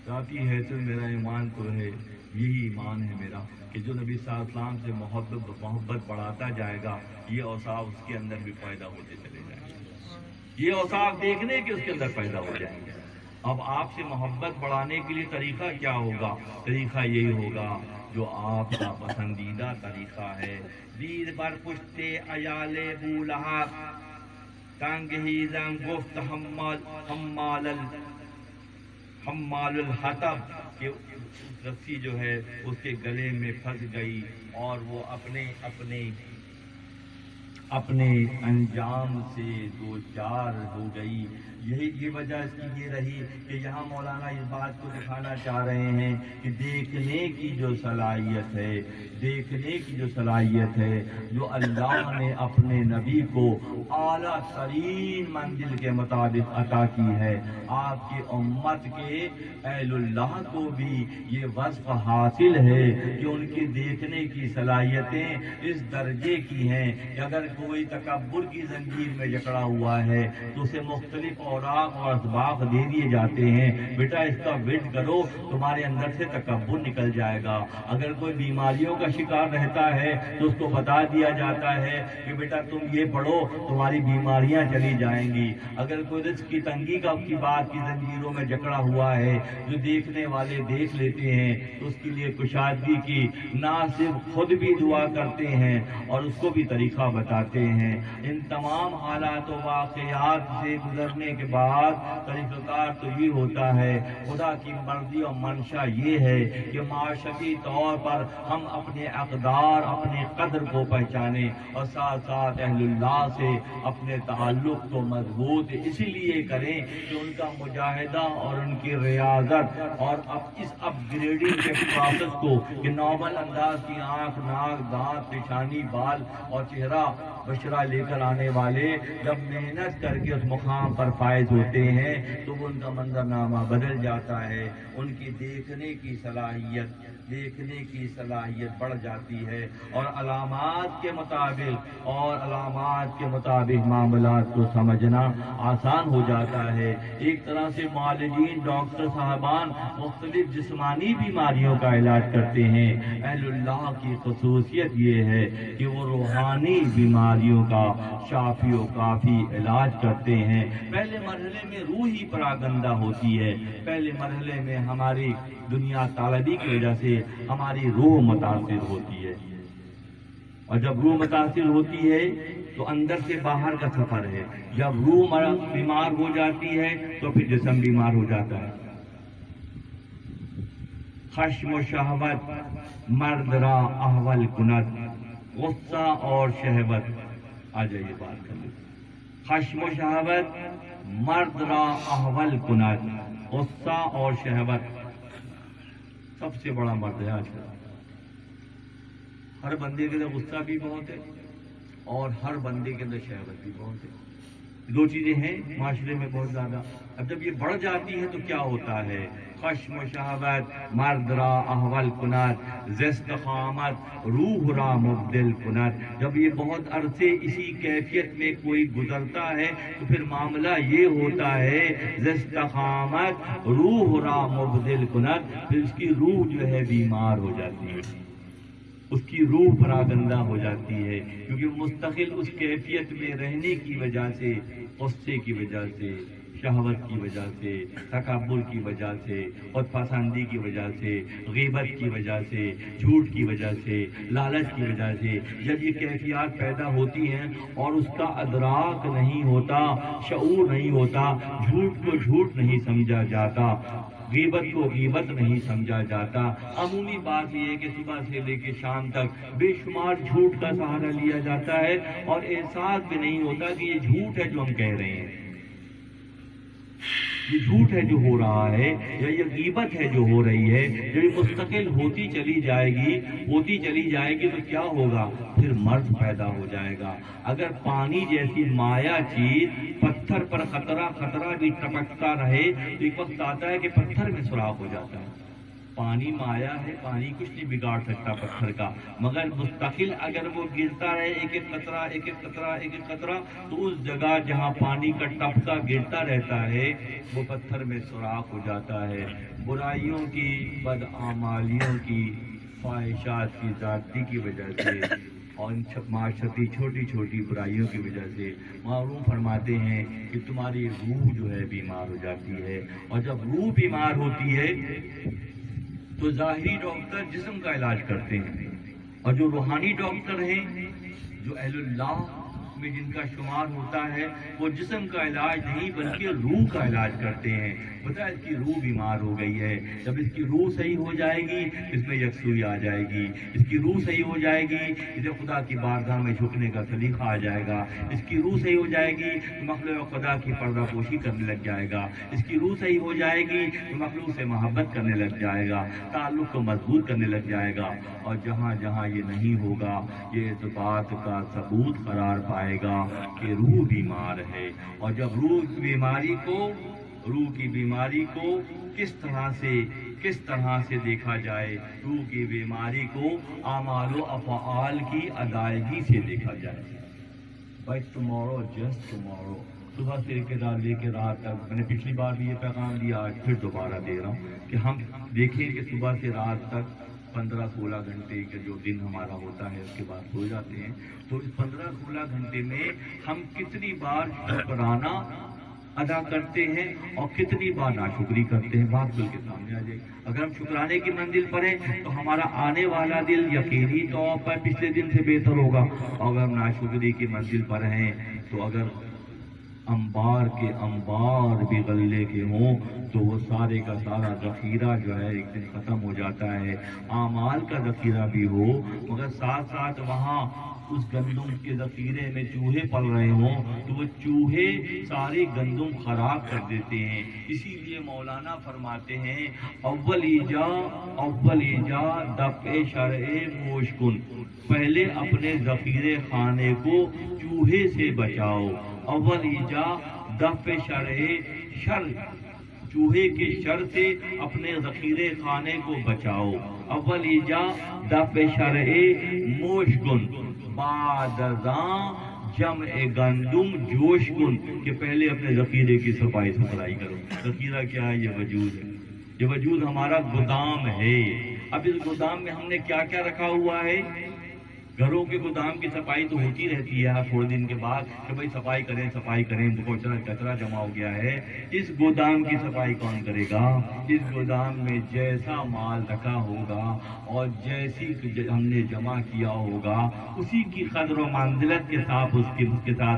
Speaker 1: ذاتی ہے تو میرا ایمان تو ہے، یہی ایمان ہے میرا کہ جو نبی صلی اللہ علیہ وسلم سے محبت بڑھاتا جائے گا، یہ اوصاف اس کے اندر بھی پیدا ہوتے چلے جائیں گے، یہ اوصاف دیکھنے کے اس کے اندر پیدا ہو جائیں گے۔ اب آپ سے محبت بڑھانے کے لیے طریقہ کیا ہوگا؟ طریقہ یہی ہوگا جو آپ کا پسندیدہ طریقہ ہے۔ دیر بر پشت عیال بولہب، تنگ ہی زن گفت حمال الحطب، کہ رسی جو ہے اس کے گلے میں پھنس گئی اور وہ اپنے انجام سے دو چار ہو گئی۔ یہ وجہ اس کی یہ رہی کہ یہاں مولانا اس بات کو دکھانا چاہ رہے ہیں کہ دیکھنے کی جو صلاحیت ہے جو اللہ نے اپنے نبی کو اعلیٰ ترین منزل کے مطابق عطا کی ہے، آپ کی امت کے اہل اللہ کو بھی یہ وصف حاصل ہے کہ ان کی دیکھنے کی صلاحیتیں اس درجے کی ہیں کہ اگر کوئی تکبر کی زنجیر میں جکڑا ہوا ہے تو اسے مختلف اوراق اور اسباق دے دیے جاتے ہیں، بیٹا اس کا ورد کرو، تمہارے اندر سے تکبر نکل جائے گا۔ اگر کوئی بیماریوں کا شکار رہتا ہے تو اس کو بتا دیا جاتا ہے کہ بیٹا تم یہ پڑھو، تمہاری بیماریاں چلی جائیں گی۔ اگر کوئی رزق کی تنگی کی بات کی زنجیروں میں جکڑا ہوا ہے، جو دیکھنے والے دیکھ لیتے ہیں تو اس کے لیے کشادگی کی نہ صرف خود بھی دعا کرتے ہیں اور اس کو بھی طریقہ بتاتے ہیں۔ ان تمام حالات و واقعات سے گزرنے کے بعد طریقہ کار تو یہ ہوتا ہے، خدا کی مرضی اور منشا یہ ہے کہ معاشرتی طور پر ہم اپنے اقدار، اپنے قدر کو پہچانیں اور ساتھ ساتھ اہل اللہ سے اپنے تعلق کو مضبوط اسی لیے کریں کہ ان کا مجاہدہ اور ان کی ریاضت اور اس اپ گریڈنگ کے پروسیس کو کہ نارمل انداز کی آنکھ، ناک، دانت، پیشانی، بال اور چہرہ بشرا لے کر آنے والے جب محنت کر کے اس مقام پر فائز ہوتے ہیں تو وہ ان کا منظرنامہ بدل جاتا ہے، ان کی دیکھنے کی صلاحیت بڑھ جاتی ہے اور علامات کے مطابق معاملات کو سمجھنا آسان ہو جاتا ہے۔ ایک طرح سے معالجین، ڈاکٹر صاحبان مختلف جسمانی بیماریوں کا علاج کرتے ہیں، اہل اللہ کی خصوصیت یہ ہے کہ وہ روحانی بیماریوں کا شافی و کافی علاج کرتے ہیں۔ پہلے مرحلے میں روح ہی پراگندہ ہوتی ہے، پہلے مرحلے میں ہماری دنیا طالبی کی وجہ سے ہماری روح متاثر ہوتی ہے، اور جب روح متاثر ہوتی ہے تو اندر سے باہر کا سفر ہے، جب روح بیمار ہو جاتی ہے تو پھر جسم بیمار ہو جاتا ہے۔ خشم و شہوت مرد را احول کند، غصہ اور شہوت، آ جائیے بات کر لیں۔ خشم و شہوت مرد را احول کند، غصہ اور شہوت سب سے بڑا مرد ہے آج کل۔ ہر بندے کے اندر غصہ بھی بہت ہے اور ہر بندے کے اندر شہوت بھی بہت ہے، دو چیزیں ہیں معاشرے میں بہت زیادہ۔ اب جب یہ بڑھ جاتی ہے تو کیا ہوتا ہے؟ خشم و شہوت مرد را احول کند، زست قامت روح را مبدل کند۔ جب یہ بہت عرصے اسی کیفیت میں کوئی گزرتا ہے تو پھر معاملہ یہ ہوتا ہے زست قامت روح را مبدل کند، پھر اس کی روح جو ہے بیمار ہو جاتی ہے، اس کی روح پراگندہ ہو جاتی ہے، کیونکہ مستقل اس کیفیت میں رہنے کی وجہ سے، غصے کی وجہ سے، شہوت کی وجہ سے، تکبر کی وجہ سے، خود پسندی کی وجہ سے، غیبت کی وجہ سے، جھوٹ کی وجہ سے، لالچ کی وجہ سے جب یہ کیفیات پیدا ہوتی ہیں اور اس کا ادراک نہیں ہوتا، شعور نہیں ہوتا، جھوٹ کو جھوٹ نہیں سمجھا جاتا، غیبت کو غیبت نہیں سمجھا جاتا۔ عمومی بات یہ ہے کہ صبح سے لے کے شام تک بے شمار جھوٹ کا سہارا لیا جاتا ہے اور احساس بھی نہیں ہوتا کہ یہ جھوٹ ہے جو ہم کہہ رہے ہیں۔ یہ جھوٹ ہے جو ہو رہا ہے، یا یہ غیبت ہے جو ہو رہی ہے، جو مستقل ہوتی چلی جائے گی تو کیا ہوگا؟ پھر مرض پیدا ہو جائے گا۔ اگر پانی جیسی مایا چیز پتھر پر خطرہ بھی ٹپکتا رہے تو ایک وقت آتا ہے کہ پتھر میں سوراخ ہو جاتا ہے۔ پانی مایا ہے، پانی کچھ نہیں بگاڑ سکتا پتھر کا، مگر مستقل اگر وہ گرتا رہے ایک ایک قطرہ، تو اس جگہ جہاں پانی کا ٹپکا گرتا رہتا ہے وہ پتھر میں سوراخ ہو جاتا ہے۔ برائیوں کی، بدعمالیوں کی، خواہشات کی زیادتی کی وجہ سے اور معاشرتی چھوٹی چھوٹی برائیوں کی وجہ سے معلوم فرماتے ہیں کہ تمہاری روح جو ہے بیمار ہو جاتی ہے، اور جب روح بیمار ہوتی ہے تو ظاہری ڈاکٹر جسم کا علاج کرتے ہیں، اور جو روحانی ڈاکٹر ہیں، جو اہل اللہ میں جن کا شمار ہوتا ہے، وہ جسم کا علاج نہیں بلکہ روح کا علاج کرتے ہیں۔ بتا اس کی روح بیمار ہو گئی ہے، جب اس کی روح صحیح ہو جائے گی اس میں یکسوئی آ جائے گی، اس کی روح صحیح ہو جائے گی اسے خدا کی بارگاہ میں جھکنے کا سلیقہ آ جائے گا، اس کی روح صحیح ہو جائے گی تو مخلوق خدا کی پردہ پوشی کرنے لگ جائے گا، اس کی روح صحیح ہو جائے گی تو مخلوق سے محبت کرنے لگ جائے گا، تعلق کو مضبوط کرنے لگ جائے گا۔ اور جہاں جہاں یہ نہیں ہوگا یہ اس بات کا ثبوت قرار پائے گا کہ روح بیمار ہے۔ اور جب روح کی بیماری کو کس طرح سے دیکھا جائے؟ روح کی بیماری کو اعمال و افعال کی ادائیگی سے دیکھا جائے۔ بھائی جسٹ ٹمورو، صبح سے لے کے رات تک، میں نے پچھلی بار بھی یہ پیغام دیا، آج پھر دوبارہ دے رہا ہوں کہ ہم دیکھیں کہ صبح سے رات تک 15-16 گھنٹے کا جو دن ہمارا ہوتا ہے اس کے بعد سو جاتے ہیں، تو اس 15-16 گھنٹے میں ہم کتنی بار شکرانہ ادا کرتے ہیں اور کتنی بار ناشکری کرتے ہیں؟ بات کل کے سامنے آ جائے۔ اگر ہم شکرانے کی منزل پر ہیں تو ہمارا آنے والا دل یقینی طور پر پچھلے دن سے بہتر ہوگا، اور اگر ہم ناشکری کی منزل پر ہیں تو اگر انبار کے انبار بھی غلے کے ہوں تو وہ سارے کا سارا ذخیرہ جو ہے ایک دن ختم ہو جاتا ہے۔ اعمال کا ذخیرہ بھی ہو مگر ساتھ ساتھ وہاں اس گندم کے ذخیرے میں چوہے پل رہے ہوں تو وہ چوہے سارے گندم خراب کر دیتے ہیں۔ اسی لیے مولانا فرماتے ہیں اول ایجا دفع شرع مشکن، پہلے اپنے ذخیرے خانے کو چوہے سے بچاؤ۔ اول ایجا دفع شر، چوہے کے شر سے اپنے ذخیرے خانے کو بچاؤ۔ اول ایجا دفع شرع مشکن، بعد ازاں جمع گندم جوش کن، کہ پہلے اپنے ذخیرے کی صفائی ستھرائی کرو۔ ذخیرہ کیا ہے؟ یہ وجود ہے، یہ وجود ہمارا گودام ہے۔ اب اس گودام میں ہم نے کیا کیا رکھا ہوا ہے؟ گھروں کے گودام کی صفائی تو ہوتی رہتی ہے ہر تھوڑے دن کے بعد کہ بھائی صفائی کریں، بہت سارا کچرا جمع ہو گیا ہے۔ اس گودام کی صفائی کون کرے گا؟ اس گودام میں جیسا مال رکھا ہوگا اور جیسی ہم نے جمع کیا ہوگا اسی کی قدر و منزلت کے ساتھ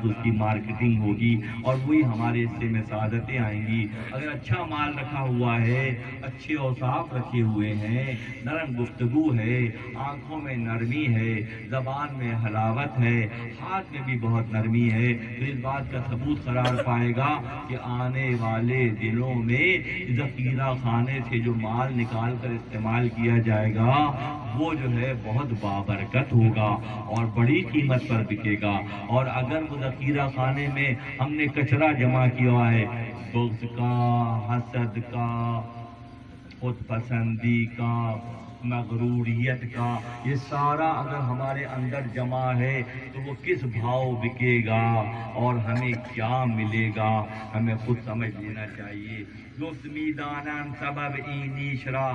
Speaker 1: اس کی مارکیٹنگ ہوگی اور وہی ہمارے حصے میں سعادتیں آئیں گی۔ اگر اچھا مال رکھا ہوا ہے، اچھے اوصاف رکھے ہوئے ہیں، نرم گفتگو ہے، آنکھوں میں نرمی ہے، زبان میں حلاوت ہے، ہاتھ میں بھی بہت نرمی ہے، تو اس بات کا ثبوت قرار پائے گا کہ آنے والے دنوں میں ذخیرہ خانے سے جو مال نکال کر استعمال کیا جائے گا وہ جو ہے بہت بابرکت ہوگا اور بڑی قیمت پر بکے گا۔ اور اگر وہ ذخیرہ خانے میں ہم نے کچرا جمع کیا ہے، بغض کا، حسد کا، خود پسندی کا، مغروریت کا، یہ سارا اگر ہمارے اندر جمع ہے تو وہ کس بھاؤ بکے گا اور ہمیں کیا ملے گا، ہمیں خود سمجھ لینا چاہیے۔ گفت میدانم سبب اینیش را،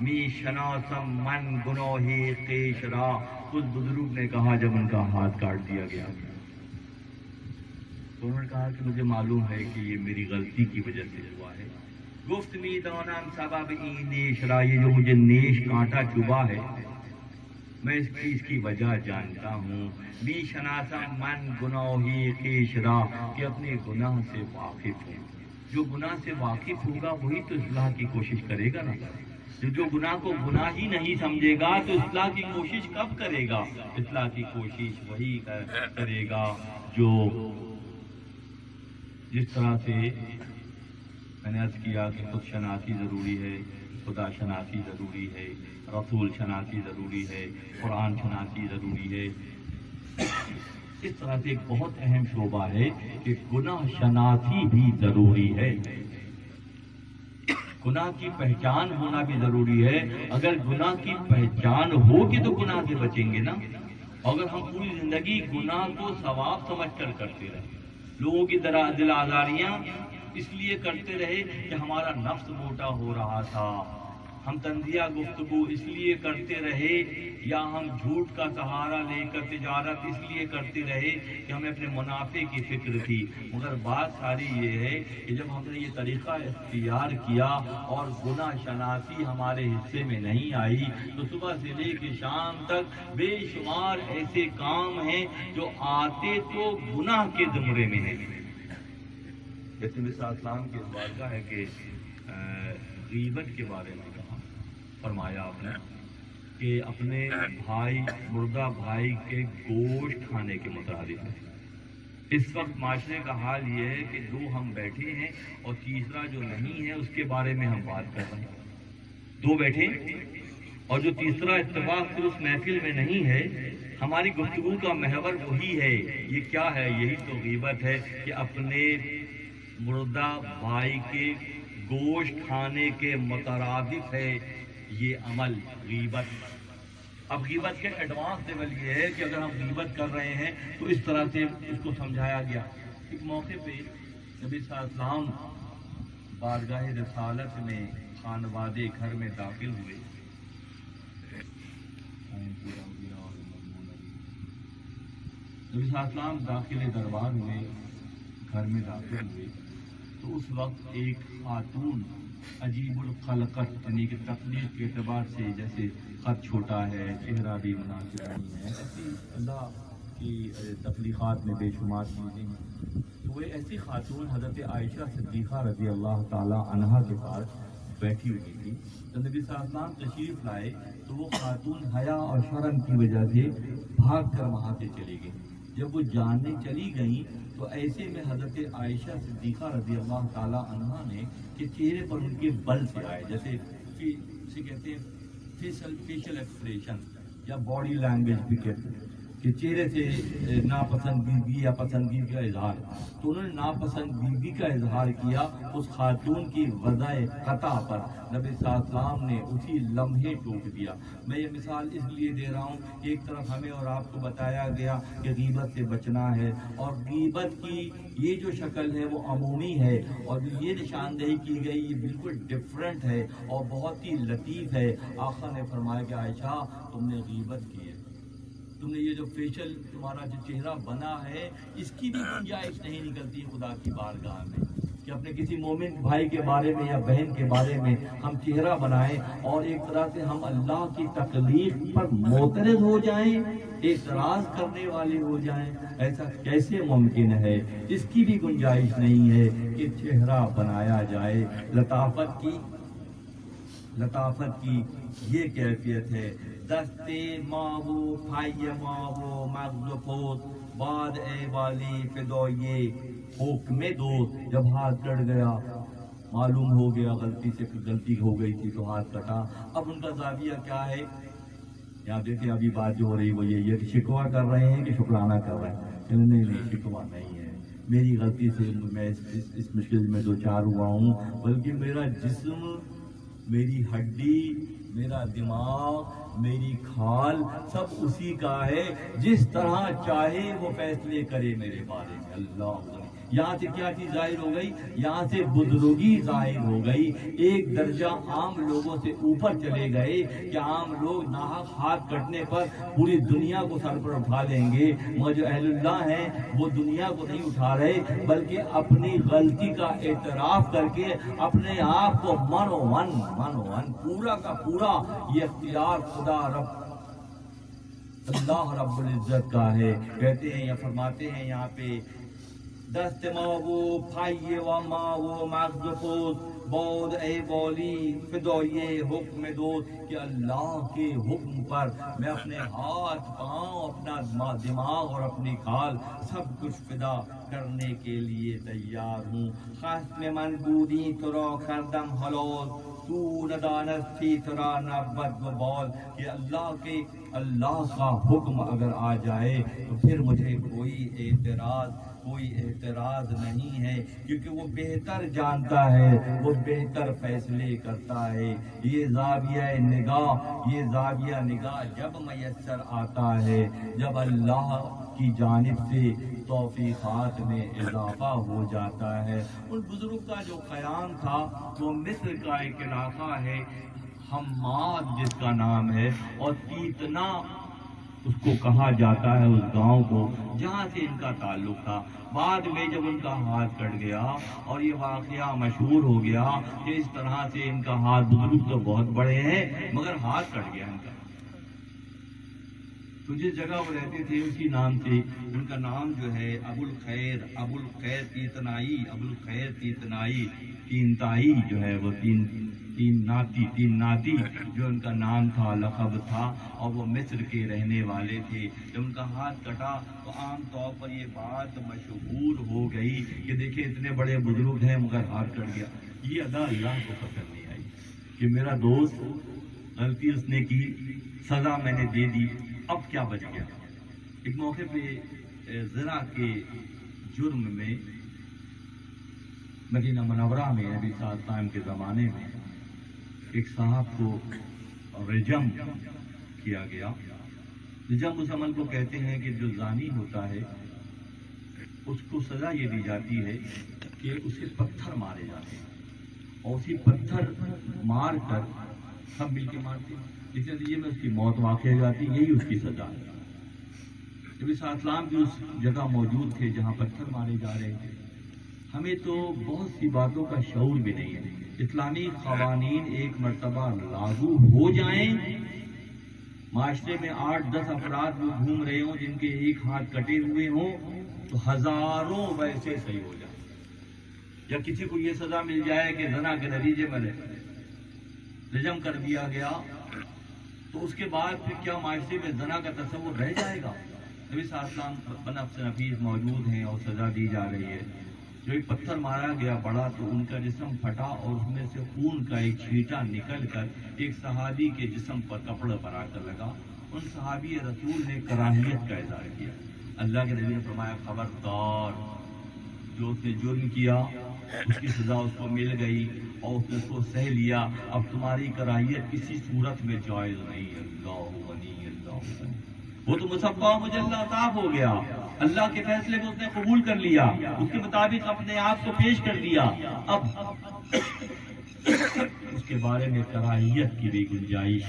Speaker 1: می شناسم من گناہی قیش را۔ اس بزرگ نے کہا جب ان کا ہاتھ کاٹ دیا گیا تو انہوں نے کہا کہ مجھے معلوم ہے کہ یہ میری غلطی کی وجہ سے ہوا ہے۔ گفت میدانم سبب این نیش را، یہ جو مجھے نیش کانٹا چبھا ہے میں اس کی وجہ جانتا ہوں۔ می شناسم من گناہی قیش را، کہ اپنے گناہ سے واقف ہوں۔ جو گناہ سے واقف ہوگا وہی تو اصلاح کی کوشش کرے گا نا۔ جو گناہ کو گناہ ہی نہیں سمجھے گا تو اصلاح کی کوشش کب کرے گا؟ اصلاح کی کوشش وہی کرے گا جو جس طرح سے میں نے عرض کیا کہ خود شناسی ضروری ہے، خدا شناسی ضروری ہے، رسول شناسی ضروری ہے، قرآن شناسی ضروری ہے۔ اس طرح سے ایک بہت اہم شعبہ ہے کہ گناہ شناسی بھی ضروری ہے، گناہ کی پہچان ہونا بھی ضروری ہے۔ اگر گناہ کی پہچان ہوگی تو گناہ سے بچیں گے نا۔ اگر ہم پوری زندگی گناہ کو ثواب سمجھ کر کرتے رہے، لوگوں کی دل آزاریاں اس لیے کرتے رہے کہ ہمارا نفس موٹا ہو رہا تھا، ہم تنزیہ گفتگو اس لیے کرتے رہے، یا ہم جھوٹ کا سہارا لے کر تجارت اس لیے کرتے رہے کہ ہمیں اپنے منافع کی فکر تھی، مگر بات ساری یہ ہے کہ جب ہم نے یہ طریقہ اختیار کیا اور گناہ شناسی ہمارے حصے میں نہیں آئی تو صبح سے لے کے شام تک بے شمار ایسے کام ہیں جو آتے تو گناہ کے زمرے میں ہیں۔ جیسے مثال اسلام کے بارگاہ ہے کہ غیبت کے بارے میں کہا، فرمایا آپ نے کہ اپنے بھائی مردہ بھائی کے گوشت کھانے کے مترادف ہے۔ اس وقت معاشرے کا حال یہ ہے کہ دو ہم بیٹھے ہیں اور تیسرا جو نہیں ہے اس کے بارے میں ہم بات کر رہے ہیں، دو بیٹھے اور جو تیسرا اتفاق سے اس محفل میں نہیں ہے، ہماری گفتگو کا محور وہی ہے۔ یہ کیا ہے؟ یہی تو غیبت ہے کہ اپنے مردہ بھائی کے گوشت کھانے کے مترادف ہے یہ عمل غیبت۔ اب غیبت کے ایڈوانس لیول یہ ہے کہ اگر ہم غیبت کر رہے ہیں تو اس طرح سے اس کو سمجھایا گیا۔ ایک موقع پہ نبی صلی اللہ علیہ وسلم بارگاہ رسالت میں خانوادے گھر میں داخل ہوئے، نبی صلی اللہ علیہ وسلم داخل دربار میں گھر میں داخل ہوئے تو اس وقت ایک خاتون عجیب الخلقت، یعنی کہ تخلیق کے اعتبار سے جیسے خط چھوٹا ہے، چہرہ بھی مناسب نہیں ہے، ایسی اللہ کی تخلیقات میں بے شمار چیزیں ہیں، تو وہ ایسی خاتون حضرت عائشہ صدیقہ رضی اللہ تعالی عنہا کے پاس بیٹھی ہوئی تھی۔ تو نبی صلی اللہ علیہ وسلم تشریف لائے تو وہ خاتون حیا اور شرم کی وجہ سے بھاگ کر وہاں سے چلی گئی۔ جب وہ جاننے چلی گئیں تو ایسے میں حضرت عائشہ صدیقہ رضی اللہ تعالی عنہا نے کہ چہرے پر ان کے بل سے آئے، جیسے اسے کہتے ہیں فیشل ایکسپریشن یا باڈی لینگویج بھی کہتے ہیں کہ چہرے سے ناپسندیدگی یا پسندیدگی کا اظہار، تو انہوں نے ناپسندیدگی کا اظہار کیا اس خاتون کی وضع قطع پر۔ نبی صلی اللہ علیہ وسلم نے اسی لمحے ٹوک دیا۔ میں یہ مثال اس لیے دے رہا ہوں کہ ایک طرف ہمیں اور آپ کو بتایا گیا کہ غیبت سے بچنا ہے، اور غیبت کی یہ جو شکل ہے وہ عمومی ہے، اور یہ نشاندہی کی گئی یہ بالکل ڈفرینٹ ہے اور بہت ہی لطیف ہے۔ آقا نے فرمایا کہ عائشہ تم نے غیبت کی ہے، تم نے یہ جو فیشل تمہارا جو چہرہ بنا ہے اس کی بھی گنجائش نہیں نکلتی خدا کی بارگاہ میں کہ اپنے کسی مومن بھائی کے بارے میں یا بہن کے بارے میں ہم چہرہ بنائیں اور ایک طرح سے ہم اللہ کی تخلیق پر معترض ہو جائیں، اعتراض کرنے والے ہو جائیں۔ ایسا کیسے ممکن ہے؟ اس کی بھی گنجائش نہیں ہے کہ چہرہ بنایا جائے۔ لطافت کی یہ کیفیت ہے، دستے ماہو پھائی ماہو مغز پوت بعد اے والی فدویے حکم دوست۔ جب ہاتھ کٹ گیا، معلوم ہو گیا غلطی ہو گئی تھی تو ہاتھ کٹا، اب ان کا زاویہ کیا ہے؟ یہاں دیکھیں ابھی بات جو ہو رہی وہ یہ کہ شکوہ کر رہے ہیں کہ شکرانہ کر رہے ہیں؟ نہیں، شکوہ نہیں ہے، میری غلطی سے میں اس مشکل میں دو چار ہوا ہوں، بلکہ میرا جسم، میری ہڈی، میرا دماغ، میری کھال سب اسی کا ہے، جس طرح چاہے وہ فیصلے کرے میرے بارے میں۔ اللہ، یہاں سے کیا چیز ظاہر ہو گئی؟ یہاں سے بزرگی ظاہر ہو گئی، ایک درجہ عام لوگوں سے اوپر چلے گئے کہ عام لوگ ناحق ہاتھ کٹنے پر پوری دنیا کو سر پر اٹھا لیں گے، مگر جو اہل اللہ ہیں وہ دنیا کو نہیں اٹھا رہے بلکہ اپنی غلطی کا اعتراف کر کے اپنے آپ کو من و من پورا کا پورا یہ اختیار خدا اللہ رب العزت کا ہے۔ کہتے ہیں یا فرماتے ہیں یہاں پہ دست ماو پھائیے و ماو مغز پوز بود اے بولی فدویے حکم دوست، کہ اللہ کے حکم پر میں اپنے ہاتھ پاؤں اپنا دماغ اور اپنی کھال سب کچھ فدا کرنے کے لیے تیار ہوں. خاص من بودی تو را کردم حلال، تو ندانستی ترا نبود و بال. کہ اللہ کا حکم اگر آ جائے تو پھر مجھے کوئی اعتراض نہیں ہے، کیونکہ وہ بہتر جانتا ہے، وہ بہتر فیصلے کرتا ہے. یہ زاویہ نگاہ جب میسر آتا ہے، جب اللہ کی جانب سے توفیقات میں اضافہ ہو جاتا ہے. ان بزرگ کا جو قیام تھا وہ مصر کا ایک علاقہ ہے، حماد جس کا نام ہے، اور تیتنا اس کو کہا جاتا ہے، اس گاؤں کو جہاں سے ان کا تعلق تھا. بعد میں جب ان کا ہاتھ کٹ گیا اور یہ واقعہ مشہور ہو گیا کہ اس طرح سے ان کا ہاتھ، بزرگ تو بہت بڑے ہیں مگر ہاتھ کٹ گیا ان کا. تو جس جگہ وہ رہتے تھے اسی نام سے ان کا نام جو ہے ابو الخیر تیتنائی تینتائی جو ہے وہ تین ناتی جو ان کا نام تھا، لقب تھا، اور وہ مصر کے رہنے والے تھے. جب ان کا ہاتھ کٹا تو عام طور پر یہ بات مشہور ہو گئی کہ دیکھیں اتنے بڑے بزرگ ہیں مگر ہاتھ کٹ گیا. یہ ادا اللہ کو پسند نہیں آئی کہ میرا دوست غلطی اس نے کی، سزا میں نے دے دی، اب کیا بچ گیا. ایک موقع پہ زنا کے جرم میں مدینہ منورہ میں نبی صلی اللہ علیہ وسلم کے زمانے میں ایک صاحب کو رجم کیا گیا. رجم اس عمل کو کہتے ہیں کہ جو زانی ہوتا ہے اس کو سزا یہ دی جاتی ہے کہ اسے پتھر مارے جاتے ہیں، اور اسی پتھر مار کر سب مل کے مارتے ہیں، اس نتیجے میں اس کی موت واقع ہو جاتی. یہی اس کی سزا ہے. نبی صلی اللہ علیہ وسلم بھی اس جگہ موجود تھے جہاں پتھر مارے جا رہے تھے. ہمیں تو بہت سی باتوں کا شعور بھی نہیں ہے. اسلامی قوانین ایک مرتبہ لاگو ہو جائیں، معاشرے میں 8-10 افراد وہ گھوم رہے ہوں جن کے ایک ہاتھ کٹے ہوئے ہوں تو ہزاروں ویسے صحیح ہو جائیں. یا کسی کو یہ سزا مل جائے کہ زنا کے نتیجے میں رجم کر دیا گیا تو اس کے بعد پھر کیا معاشرے میں زنا کا تصور رہ جائے گا؟ نبی صلی اللہ علیہ وسلم بنفس نفیس موجود ہیں اور سزا دی جا رہی ہے. جو ایک پتھر مارا گیا بڑا تو ان کا جسم پھٹا اور اس میں سے خون کا ایک چھینٹا نکل کر ایک صحابی کے جسم پر کپڑے پر آ کر لگا. ان صحابی رسول نے کراہیت کا اظہار کیا. اللہ کے نبی نے فرمایا خبردار، جو اس نے جرم کیا اس کی سزا اس کو مل گئی اور اس نے اس کو سہ لیا، اب تمہاری کراہیت کسی صورت میں جائز نہیں. اللہ غنی اللہ غنی. وہ تو مصباح مجلہ طاف ہو گیا، اللہ کے فیصلے کو اس نے قبول کر لیا، اس کے مطابق اپنے آپ کو پیش کر دیا. اب اس کے بارے میں کراہیت کی بھی گنجائش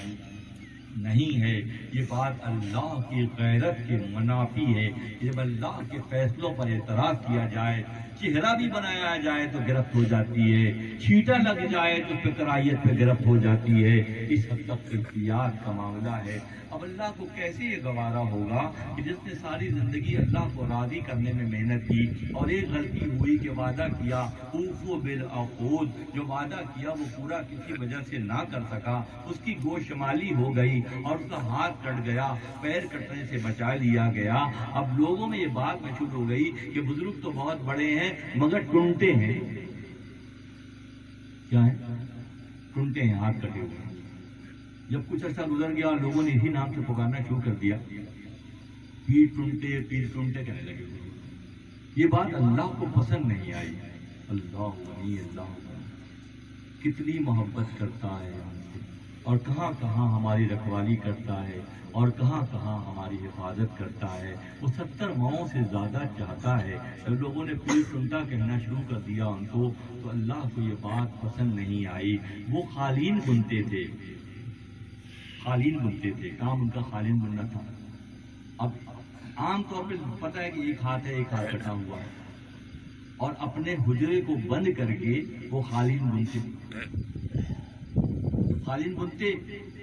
Speaker 1: نہیں ہے. یہ بات اللہ کی غیرت کے منافی ہے. جب اللہ کے فیصلوں پر اعتراض کیا جائے، چہرہ بھی بنایا جائے تو گرفت ہو جاتی ہے، چھینٹا لگ جائے تو پھر کراہیت پہ گرفت ہو جاتی ہے. اس حد تک اختیار کا معاملہ ہے. اب اللہ کو کیسے یہ گوارا ہوگا کہ جس نے ساری زندگی اللہ کو راضی کرنے میں محنت کی اور ایک غلطی ہوئی کہ وعدہ کیا، اوفوا بالعقود، جو وعدہ کیا وہ پورا کسی وجہ سے نہ کر سکا، اس کی گوش شمالی ہو گئی اور اس کا ہاتھ کٹ گیا، پیر کٹنے سے بچا لیا گیا. اب لوگوں میں یہ بات مشہور ہو گئی کہ بزرگ تو بہت بڑے ہیں مگر ٹنٹے ہیں. کیا ہے؟ ٹنٹے ہیں، ہاتھ کٹے ہوئے. جب کچھ عرصہ گزر گیا لوگوں نے اسی نام سے پکارنا شروع کر دیا، پیر ٹنٹے کہنے لگے. یہ بات اللہ کو پسند نہیں آئی. اللہ غنی اللہ غنی، کتنی محبت کرتا ہے ہم سے، اور کہاں کہاں ہماری رکھوالی کرتا ہے اور کہاں کہاں ہماری حفاظت کرتا ہے. وہ 70 ماؤں سے زیادہ چاہتا ہے. جب لوگوں نے پیر ٹنٹا کہنا شروع کر دیا ان کو تو اللہ کو یہ بات پسند نہیں آئی. وہ قالین بنتے تھے، کام ان کا قالین بننا تھا. اب عام طور پہ پتہ ہے کہ ایک ہاتھ ہے، ایک ہاتھ کٹا ہوا ہے، اور اپنے حجرے کو بند کر کے وہ قالین بنتے.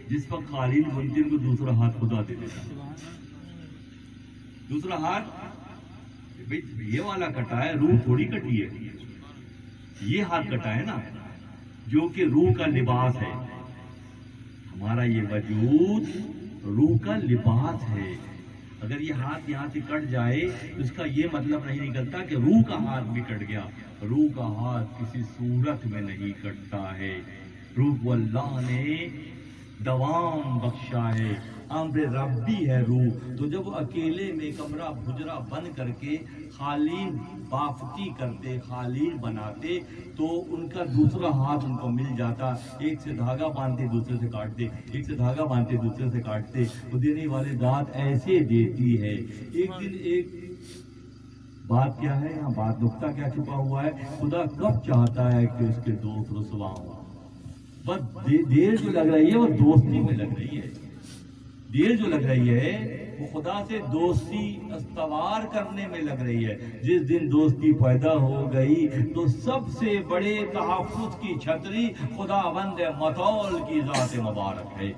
Speaker 1: جس وقت قالین بنتے ان کو دوسرا ہاتھ خدا دے دیتا. دوسرا ہاتھ یہ والا کٹا ہے، روح تھوڑی کٹی ہے. یہ ہاتھ کٹا ہے نا جو کہ روح کا لباس ہے. ہمارا یہ وجود روح کا لباس ہے. اگر یہ ہاتھ یہاں سے کٹ جائے تو اس کا یہ مطلب نہیں نکلتا کہ روح کا ہاتھ بھی کٹ گیا. روح کا ہاتھ کسی صورت میں نہیں کٹتا ہے. روح کو اللہ نے دوام بخشا ہے. امر ربی ہے روح. تو جب وہ اکیلے میں کمرہ حجرہ بند کر کے خالی بافتی کرتے، خالی بناتے، تو ان کا دوسرا ہاتھ ان کو مل جاتا. ایک سے دھاگا باندھتے دوسرے سے کاٹتے، ایک سے دھاگا باندھتے دوسرے سے کاٹتے. وہ دینے والے ذات ایسے دیتی ہے. ایک دن ایک بات کیا ہے یہاں، بات نقطہ کیا چھپا ہوا ہے. خدا کب چاہتا ہے کہ اس کے دوست رسوا ہوں. بس دیر جو لگ رہی ہے وہ دوستی میں لگ رہی ہے. دیر جو لگ رہی ہے وہ خدا سے دوستی استوار کرنے میں لگ رہی ہے. جس دن دوستی پیدا ہو گئی تو سب سے بڑے تحفظ کی چھتری خداوند متعال کی ذات مبارک ہے.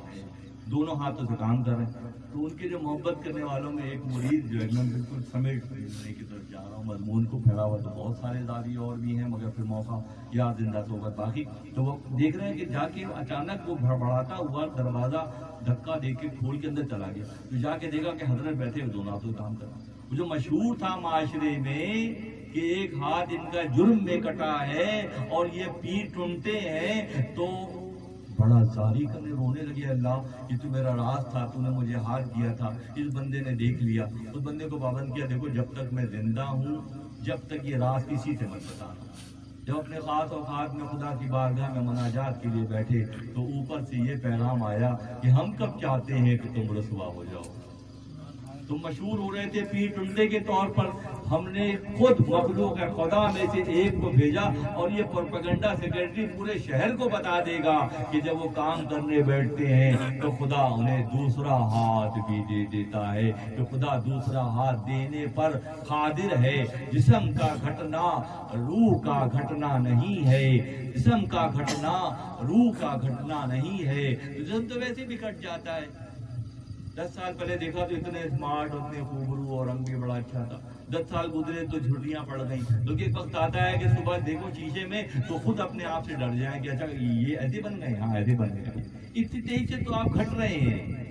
Speaker 1: دونوں ہاتھوں سے کام کر رہے ہیں. تو ان کے جو محبت کرنے والوں میں ایک مرید جو ہے، میں بالکل سمیٹنے کی طرف جا رہا ہوں، مضمون کو پھیلا ہوا تو بہت سارے داری اور بھی ہیں، مگر پھر موقع یاد زندہ صحبت باقی. تو وہ دیکھ رہے ہیں کہ جا کے اچانک وہ بڑبڑاتا ہوا دروازہ دھکا دے کے کھول کے اندر چلا گیا. تو جا کے دیکھا کہ حضرت بیٹھے ہوئے دونوں ہاتھوں سے کام کر رہے ہیں. وہ جو مشہور تھا معاشرے میں کہ ایک ہاتھ ان کا جرم میں کٹا ہے اور یہ پیٹ ٹونٹتے ہیں، تو بڑا زاری کرنے رونے لگے. اللہ یہ تو میرا راز تھا، تو نے مجھے ہاتھ دیا تھا، اس بندے نے دیکھ لیا. اس بندے کو پابند کیا، دیکھو جب تک میں زندہ ہوں جب تک یہ راز کسی سے مت بتانا. جب اپنے خاص اوقات میں خدا کی بارگاہ میں مناجات کے لیے بیٹھے تو اوپر سے یہ پیغام آیا کہ ہم کب چاہتے ہیں کہ تم رسوا ہو جاؤ. تم مشہور ہو رہے تھے پیر ٹنڈے کے طور پر، ہم نے خود مخلوق خدا میں سے ایک کو بھیجا اور یہ پروپیگنڈا سیکرٹری پورے شہر کو بتا دے گا کہ جب وہ کام کرنے بیٹھتے ہیں تو خدا انہیں دوسرا ہاتھ بھی دے دیتا ہے، کہ خدا دوسرا ہاتھ دینے پر قادر ہے. جسم کا گھٹنا روح کا گھٹنا نہیں ہے، جسم کا گھٹنا روح کا گھٹنا نہیں ہے. جسم تو ویسے بھی کٹ جاتا ہے. 10 سال پہلے دیکھا تو اتنے اسمارٹ، اتنے خوبرو اور رنگ بھی بڑا اچھا تھا. 10 سال گزرے تو جھٹیاں پڑ گئیں. تو ایک وقت آتا ہے کہ صبح دیکھو شیشے میں تو خود اپنے آپ سے ڈر جائیں کہ اچھا یہ ایسے بن گئے. ہاں ایسے بن گئے. اتنی تیزی سے تو آپ گھٹ رہے ہیں.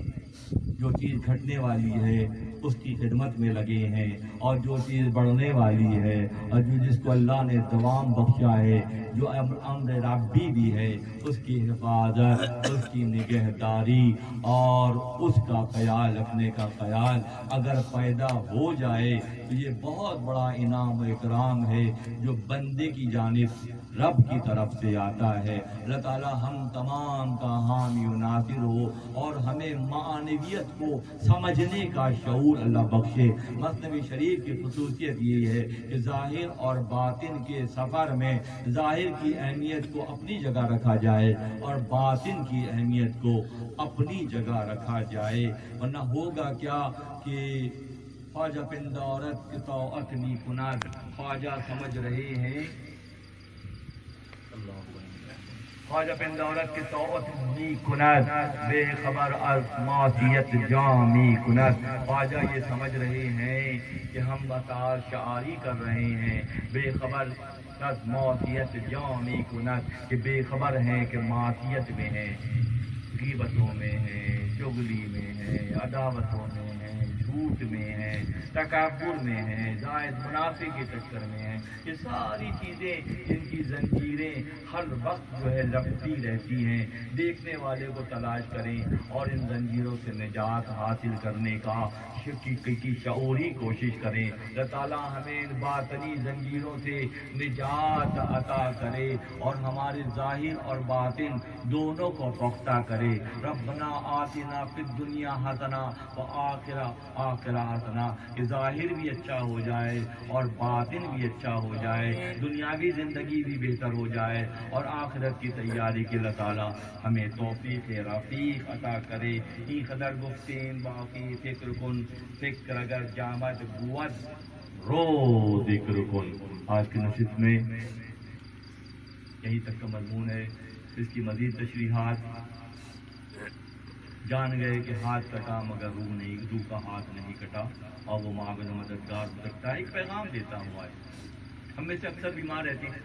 Speaker 1: جو چیز گھٹنے والی ہے اس کی خدمت میں لگے ہیں، اور جو چیز بڑھنے والی ہے اور جس کو اللہ نے دوام بخشا ہے، جو امر ربی بھی ہے، اس کی حفاظت، اس کی نگہداری اور اس کا خیال رکھنے کا خیال اگر پیدا ہو جائے تو یہ بہت بڑا انعام و اکرام ہے جو بندے کی جانب رب کی طرف سے آتا ہے. اللہ تعالی ہم تمام کا حامی و ناصر ہو اور ہمیں معنویت کو سمجھنے کا شعور اللہ بخشے. مثنوی شریف کی خصوصیت یہ ہے کہ ظاہر اور باطن کے سفر میں ظاہر کی اہمیت کو اپنی جگہ رکھا جائے اور باطن کی اہمیت کو اپنی جگہ رکھا جائے. ورنہ ہوگا کیا کہ خواجہ پندہ عورت کی طاعت نی کند. خواجہ سمجھ رہے ہیں، خواجہ پندہ عورت کی طاعت نی کند، بے خبر از معصیت جامی کند. خواجہ یہ سمجھ رہے ہیں کہ ہم بطار شعاری کر رہے ہیں، بے خبر از معصیت جامی کند، کہ بے خبر ہیں کہ معصیت میں ہیں، غیبتوں میں ہیں، چغلی میں ہیں، عداوتوں میں ہیں، جھوٹ میں ہیں، تکبر میں ہیں، زائد منافع کے چکر میں ہیں. یہ ساری چیزیں ان کی زنجیریں ہر وقت جو ہے لپٹی رہتی ہیں. دیکھنے والے کو تلاش کریں اور ان زنجیروں سے نجات حاصل کرنے کا کی شعوری کوشش کریں. اللہ تعالیٰ ہمیں ان باطنی زنجیروں سے نجات عطا کرے اور ہمارے ظاہر اور باطن دونوں کو پختہ کرے. ربنا آتنا فی الدنیا حسنہ وآخرہ حسنہ، کہ ظاہر بھی اچھا ہو جائے اور باطن بھی اچھا ہو جائے، دنیاوی زندگی بھی بہتر ہو جائے اور آخرت کی تیاری کے اللہ تعالیٰ ہمیں توفیق رفیق عطا کرے. ای قدر گفتین باقی فکر کن، فکر اگر جامد بود رو ذکر کن. آج کی نشست میں یہی تک کا مضمون ہے. اس کی مزید تشریحات جان گئے کہ ہاتھ کٹا مگر روح کا ہاتھ نہیں کٹا اور وہ معاون و مددگار ہو سکتا ہے. ایک پیغام دیتا ہوں آج ہم میں سے اکثر بیمار رہتے ہیں،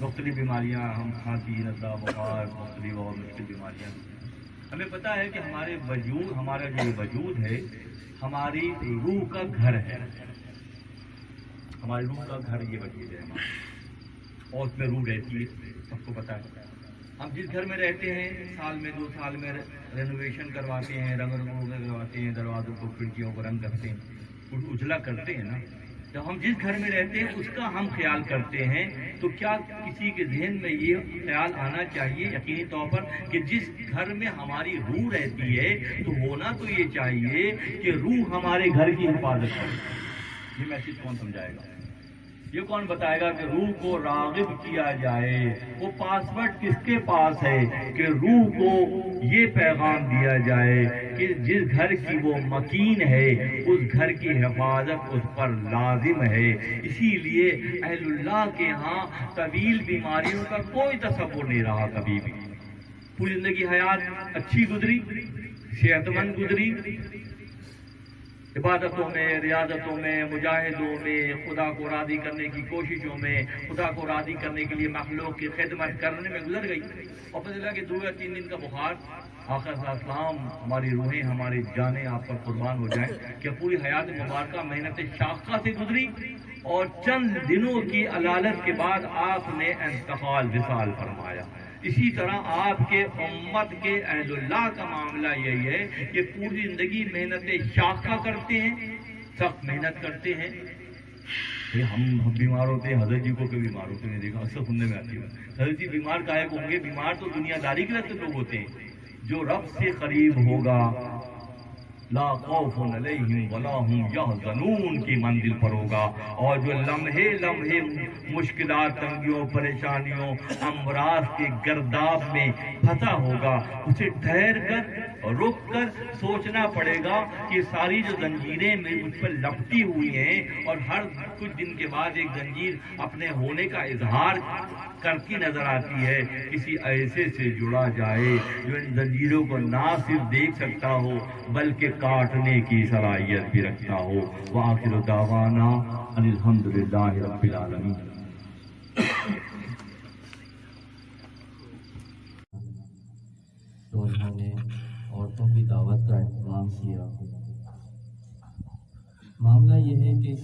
Speaker 1: مختلف بیماریاں، ہم کھانسی، نزلہ، بخار، مختلف اور مشکل بیماریاں. ہمیں پتا ہے کہ ہمارا جو وجود ہے ہماری روح کا گھر ہے. ہماری روح کا گھر یہ وجود ہے ہمارا، اور اس میں روح رہتی ہے، سب کو پتا ہے. ہم جس گھر میں رہتے ہیں سال میں 2 سال میں رینوویشن کرواتے ہیں، رنگ کرواتے ہیں، دروازوں کو کھڑکیوں کو رنگ کرتے ہیں، اجلا کرتے ہیں نا. جب ہم جس گھر میں رہتے ہیں اس کا ہم خیال کرتے ہیں تو کیا کسی کے ذہن میں یہ خیال آنا چاہیے یقینی طور پر کہ جس گھر میں ہماری روح رہتی ہے تو ہونا تو یہ چاہیے کہ روح ہمارے گھر کی حفاظت کرے. یہ میسج کون سمجھائے گا؟ یہ کون بتائے گا کہ روح کو راغب کیا جائے؟ وہ پاسورڈ کس کے پاس ہے کہ روح کو یہ پیغام دیا جائے کہ جس گھر کی وہ مکین ہے اس گھر کی حفاظت اس پر لازم ہے. اسی لیے اہل اللہ کے ہاں طویل بیماریوں کا کوئی تصور نہیں رہا کبھی بھی. پوری زندگی حیات اچھی گزری، صحت مند گزری، عبادتوں میں، ریاضتوں میں، مجاہدوں میں، خدا کو راضی کرنے کی کوششوں میں، خدا کو راضی کرنے کے لیے مخلوق کی خدمت کرنے میں گزر گئی. اور پتہ چلا کہ 2 یا 3 دن کا بخار. آقا صلی اللہ علیہ وسلم ہماری روحیں ہماری جانیں آپ پر قربان ہو جائیں کہ پوری حیات مبارکہ محنت شاقہ سے گزری اور چند دنوں کی علالت کے بعد آپ نے انتقال وصال فرمایا. اسی طرح آپ کے امت کے اہل اللہ کا معاملہ یہی ہے کہ پوری زندگی محنت شاقہ کرتے ہیں، سخت محنت کرتے ہیں. ہم بیمار ہوتے ہیں، حضرت جی کو کبھی بیمار ہوتے نہیں دیکھا، اکثر سننے میں آتی ہے. حضرت جی بیمار کاہے کو ہوں گے؟ بیمار تو دنیا داری کے رہتے لوگ ہوتے ہیں. جو رب سے قریب ہوگا لا خوف علیہم ولا هم یحزنون کی منزل پر ہوگا، اور جو لمحے لمحے مشکلات، تنگیوں، پریشانیوں، امراض کے گرداب میں پھنسا ہوگا، اسے ٹھہر کر رک کر سوچنا پڑے گا کہ ساری جو زنجیریں مجھ پر لپٹی ہوئی ہیں اور ہر کچھ دن کے بعد ایک زنجیر اپنے ہونے کا اظہار کرتی نظر آتی ہے، کسی ایسے سے جڑا جائے جو ان زنجیروں کو نہ صرف دیکھ سکتا ہو بلکہ کاٹنے کی صلاحیت بھی رکھتا ہو. وآخر دعوانا ان الحمدللہ رب العالمین.
Speaker 2: تو انہوں نے عورتوں کی دعوت کا اہتمام کیا. معاملہ یہ ہے کہ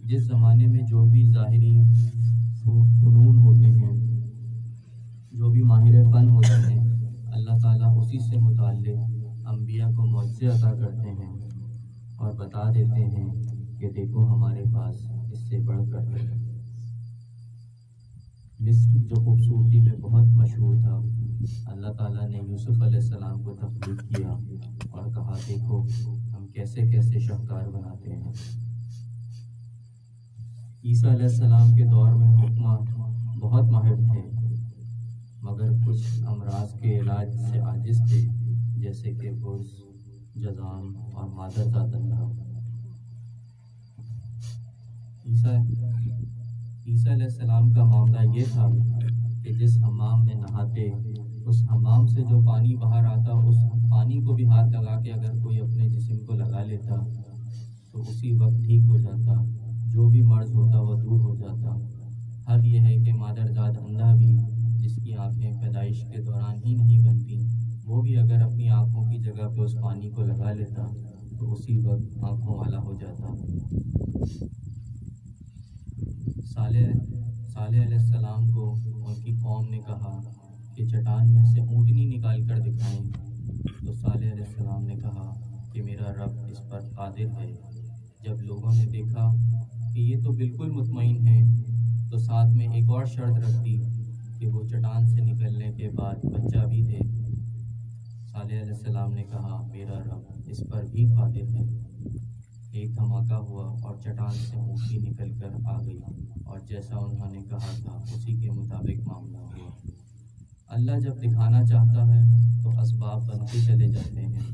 Speaker 2: جس زمانے میں جو بھی ظاہری فنون ہوتے ہیں، جو بھی ماہر فن ہوتے ہیں، اللہ تعالیٰ اسی سے متعلق انبیاء کو معجزے عطا کرتے ہیں اور بتا دیتے ہیں کہ دیکھو ہمارے پاس اس سے بڑھ کر ہے. مصر جو خوبصورتی میں بہت مشہور تھا، اللہ تعالیٰ نے یوسف علیہ السلام کو تخلیق کیا اور کہا دیکھو ہم کیسے کیسے شاہکار بناتے ہیں. عیسیٰ علیہ السلام کے دور میں حکماں بہت ماہر تھے مگر کچھ امراض کے علاج سے عاجز تھے، جیسے کہ برز، جذام اور مادرزاد اللہ. عیسیٰ علیہ السلام کا معاملہ یہ تھا کہ جس حمام میں نہاتے اس حمام سے جو پانی باہر آتا اس پانی کو بھی ہاتھ لگا کے اگر کوئی اپنے جسم کو لگا لیتا تو اسی وقت ٹھیک ہو جاتا، جو بھی مرض ہوتا وہ دور ہو جاتا. حد یہ ہے کہ مادرزاد اندھا بھی، جس کی آنکھیں پیدائش کے دوران ہی نہیں بنتی، وہ بھی اگر اپنی آنکھوں کی جگہ پہ اس پانی کو لگا لیتا تو اسی وقت آنکھوں والا ہو جاتا. صالح علیہ السلام کو ان کی قوم نے کہا کہ چٹان میں سے اونٹنی نکال کر دکھائیں، تو صالح علیہ السلام نے کہا کہ میرا رب اس پر قادر ہے. جب لوگوں نے دیکھا کہ یہ تو بالکل مطمئن ہے تو ساتھ میں ایک اور شرط رکھ دی کہ وہ چٹان سے نکلنے کے بعد بچہ بھی دے. صالح علیہ السلام نے کہا میرا رب اس پر بھی قادر ہے. ایک دھماکہ ہوا اور چٹان سے اونٹنی نکل کر آ گئی اور جیسا انہوں نے کہا تھا اسی کے مطابق معاملہ ہوا. اللہ جب دکھانا چاہتا ہے تو اسباب بنتے چلے جاتے ہیں.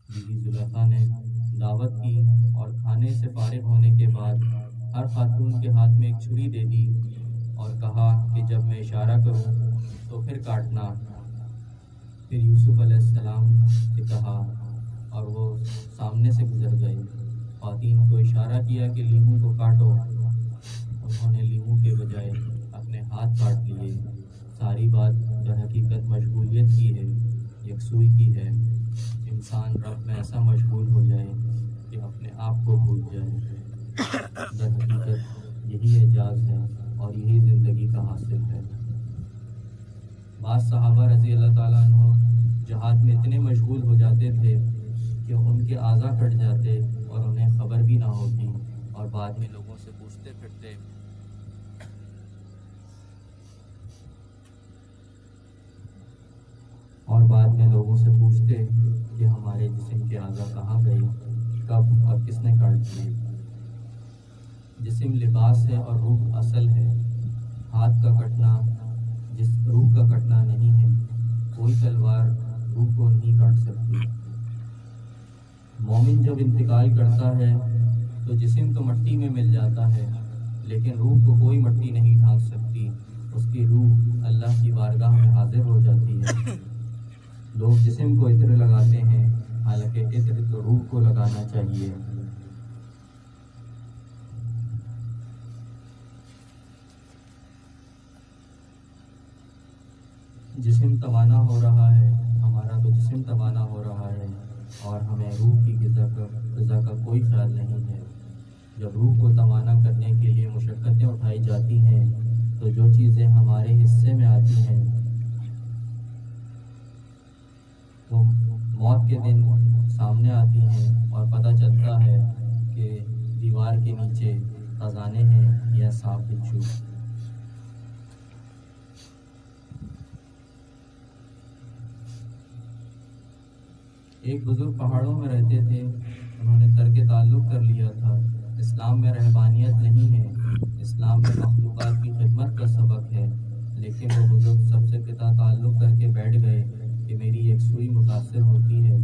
Speaker 2: بی زلیخا نے دعوت کی اور کھانے سے فارغ ہونے کے بعد ہر خاتون کے ہاتھ میں ایک چھری دے دی اور کہا کہ جب میں اشارہ کروں تو پھر کاٹنا. پھر یوسف علیہ السلام سے کہا اور وہ سامنے سے گزر گئے. خواتین کو اشارہ کیا کہ لیموں کو کاٹو، انہوں نے لیموں کے بجائے اپنے ہاتھ کاٹ لیے. ساری بات در حقیقت مشغولیت کی ہے، یکسوئی کی ہے۔ انسان رب میں ایسا مشغول ہو جائے کہ اپنے آپ کو بھول جائے۔ در حقیقت یہی اعجاز ہے اور یہی زندگی کا حاصل ہے۔ بعض صحابہ رضی اللہ تعالیٰ عنہ جہاد میں اتنے مشغول ہو جاتے تھے کہ ان کے اعضاء کٹ جاتے اور انہیں خبر بھی نہ ہوتی، اور بعد میں لوگوں سے پوچھتے پھرتے کہ ہمارے جسم کے اعضاء کہاں گئے، کب اور کس نے کاٹ دیے۔ جسم لباس ہے اور روح اصل ہے۔ ہاتھ کا کٹنا روح کا کٹنا نہیں ہے، کوئی تلوار روح کو نہیں کاٹ سکتی۔ مومن جب انتقال کرتا ہے تو جسم تو مٹی میں مل جاتا ہے، لیکن روح کو کوئی مٹی نہیں ڈھانک سکتی، اس کی روح اللہ کی بارگاہ میں حاضر ہو جاتی ہے۔ لوگ جسم کو عطر لگاتے ہیں، حالانکہ عطر تو روح کو لگانا چاہیے۔ جسم توانا ہو رہا ہے، ہمارا تو جسم توانا ہو رہا ہے اور ہمیں روح کی غذا کا کوئی خیال نہیں ہے۔ جب روح کو توانا کرنے کے لیے مشقتیں اٹھائی جاتی ہیں تو جو چیزیں ہمارے حصے میں آتی ہیں وہ موت کے دن سامنے آتی ہیں اور پتہ چلتا ہے کہ دیوار کے نیچے خزانے ہیں یا سانپ بچھو۔ ایک بزرگ پہاڑوں میں رہتے تھے، انہوں نے ترک تعلق کر لیا تھا۔ اسلام میں رہبانیت نہیں ہے، اسلام میں مخلوقات کی خدمت کا سبق ہے، لیکن وہ بزرگ سب سے قطع تعلق کر کے بیٹھ گئے کہ میری یکسوئی متاثر ہوتی ہے۔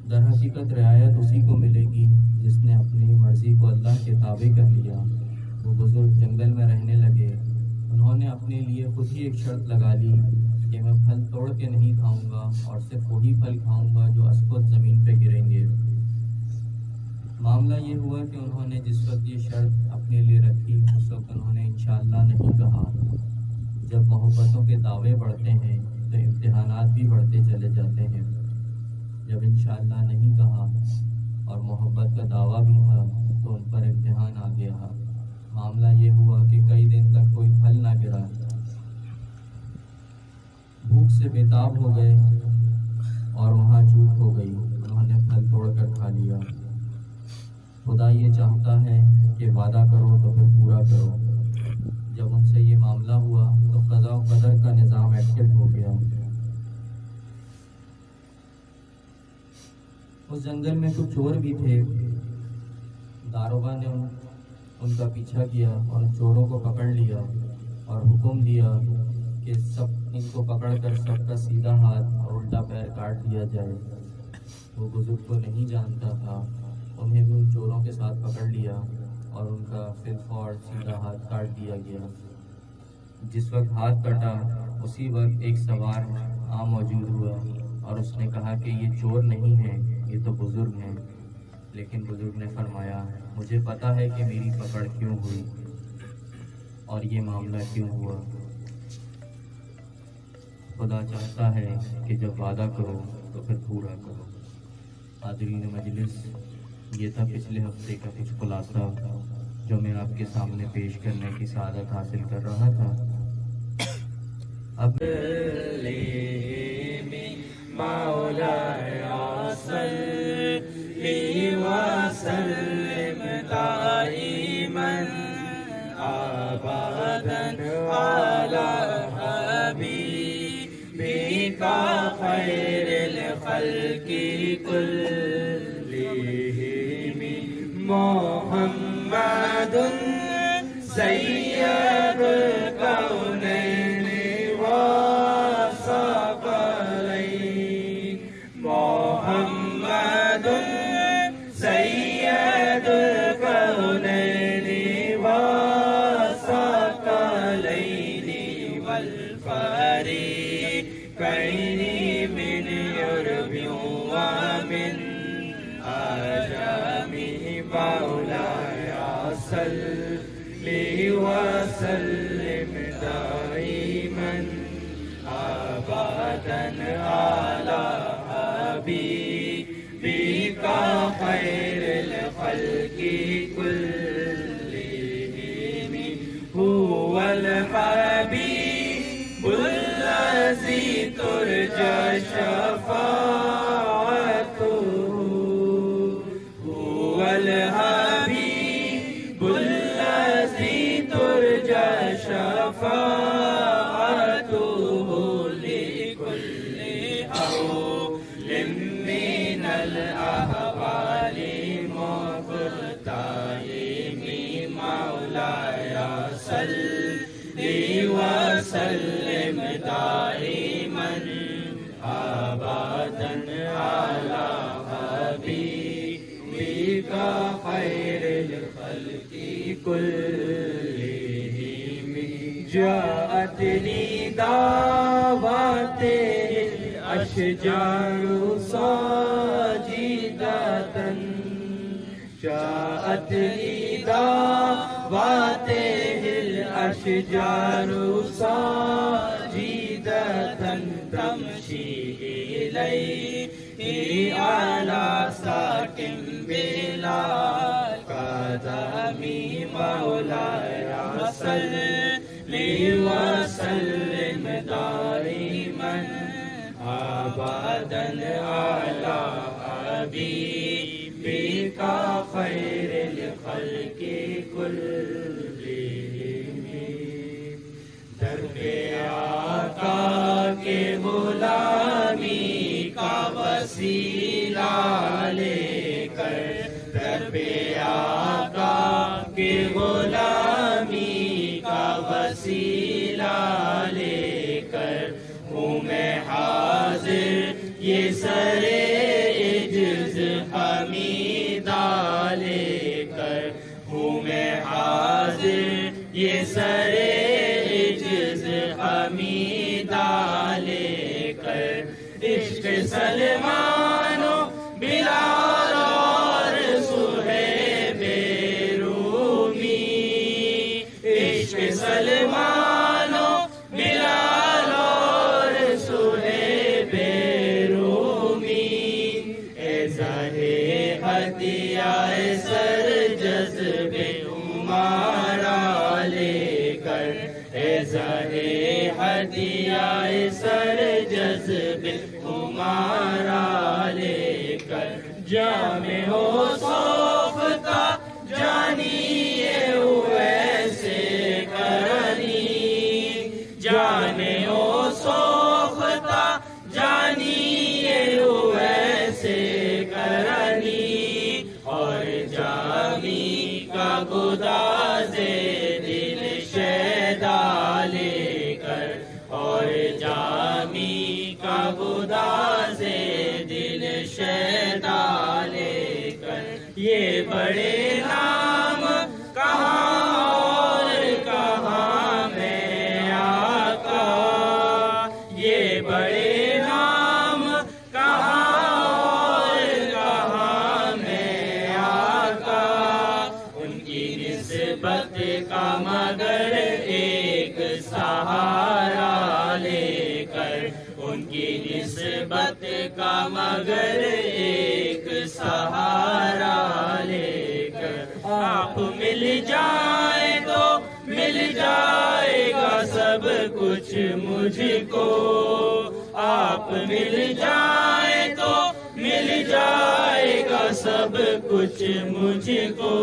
Speaker 2: در حقیقت رعایت اسی کو ملے گی جس نے اپنی مرضی کو اللہ کے تابع کر لیا۔ وہ بزرگ جنگل میں رہنے لگے، انہوں نے اپنے لیے خود ہی ایک شرط لگا لی کہ میں پھل توڑ کے نہیں کھاؤں گا اور صرف وہی پھل کھاؤں گا جو اسکوت زمین پہ گریں گے۔ معاملہ یہ ہوا کہ انہوں نے جس وقت یہ شرط اپنے لیے رکھی اس وقت انہوں نے انشاءاللہ نہیں کہا۔ جب محبتوں کے دعوے بڑھتے ہیں تو امتحانات بھی بڑھتے چلے جاتے ہیں۔ جب انشاءاللہ نہیں کہا اور محبت کا دعویٰ بھی تھا تو ان پر امتحان آ گیا۔ معاملہ یہ ہوا کہ کئی دن تک کوئی پھل نہ گرا، بھوک سے بےتاب ہو گئے اور وہاں چوک ہو گئی، انہوں نے پھل توڑ کر کھا لیا۔ خدا یہ چاہتا ہے کہ وعدہ کرو تو پھر پورا کرو۔ جب ان سے یہ معاملہ ہوا تو قضاء و قدر کا نظام ایکٹیو ہو گیا۔ اس جنگل میں کچھ چور بھی تھے، داروغہ نے ان کا پیچھا کیا اور ان چوروں کو پکڑ لیا اور حکم دیا کہ سب ان کو پکڑ کر سب کا سیدھا ہاتھ اور الٹا پیر کاٹ دیا جائے۔ وہ بزرگ کو نہیں جانتا تھا، انہیں بھی ان چوروں کے ساتھ پکڑ لیا اور ان کا فل فور سیدھا ہاتھ کاٹ دیا گیا۔ جس وقت ہاتھ کٹا اسی وقت ایک سوار موجود ہوا اور اس نے کہا کہ یہ چور نہیں ہیں، یہ تو بزرگ ہیں۔ لیکن بزرگ نے فرمایا مجھے پتا ہے کہ میری پکڑ کیوں ہوئی اور یہ معاملہ کیوں ہوا۔ خدا چاہتا ہے کہ جب وعدہ کرو تو پھر پورا کرو۔ حاضرین مجلس، یہ تھا پچھلے ہفتے کا کچھ خلاصہ جو میں آپ کے سامنے پیش کرنے کی سعادت حاصل کر رہا تھا۔ اب
Speaker 3: وسلم دائما ابدا على حبيبك خير الخلق كلهم محمد سيد الكونين والثقلين محمد سيد الكونين والثقلين والفريقين من عرب ومن عجم مولاي صل وسلم دائما أبدا على حبيبك خير الخلق كلهم هو الحبيب الذي ترجى شفاعته هو الحبيب الذي ترجى شفاعته لكل حول من الأحوال مفتاحم مولاي صل وسلم دائما أبدا على حبيبك خير الخلق كلهم جاءتني دعوته الأشجار ساجدة جاءتني دعوته الأشجار ساجدة تمشي إليه على ساق بلا قدم مولاي صل وسلم دائما أبدا على حبيبك خير الخلق كلهم در پہ آقا کے غلامی کا وسیلہ لے کر در پہ آقا کے غلامی کا وسیلہ لے کر ہوں میں حاضر یہ سر عجز حمیدہ لے کر ہوں میں حاضر یہ سر عجز حمیدہ لے کر عشق سلمان و بلال اور صہیب رومی عشق سلمان و بلال اور صہیب رومی اے زاہ ہدیہ سر جذب ہمارا لے کر اے زاہ ہدیہ سر جذب ہمارا لے کر جام ہو سوفتا جانیے ویسے کرنی جانے ہو سوفتا جانیے ویسے کرنی اور جامی کا گداز دل شیدا لے کر اور جامی کا گداز دل شیدا لے کر یہ بڑے نام کہاں اور کہاں میں آقا یہ بڑے نام کہاں اور کہاں میں آقا ان کی نسبت کا مگر ایک سہارا لے کر ان کی نسبت کا مگر ایک سہارا لے کر آپ مل جائیں تو مل جائے گا سب کچھ مجھ کو آپ مل جائیں تو مل جائے گا سب کچھ مجھ کو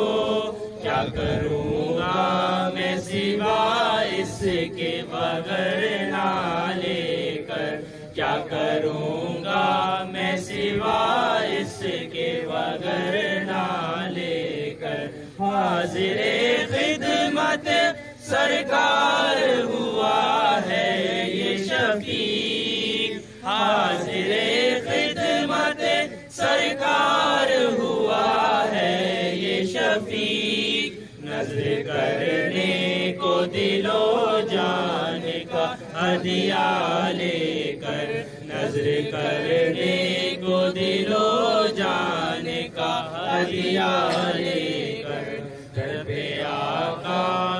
Speaker 3: کیا کروں گا میں سوا اس کے بغیر نہ لے کر کیا کروں گا میں سوا اس کے بغیر نہ لے کر حاضر خدمت سرکار ہوا ہے یہ شفیع حاضر خدمت سرکار ہوا ہے یہ شفیع نظر کرنے کو دل و جان کا ہدیہ لے کر نظر کرنے کو دل و جان کا ہدیہ لے کر در پہ آقا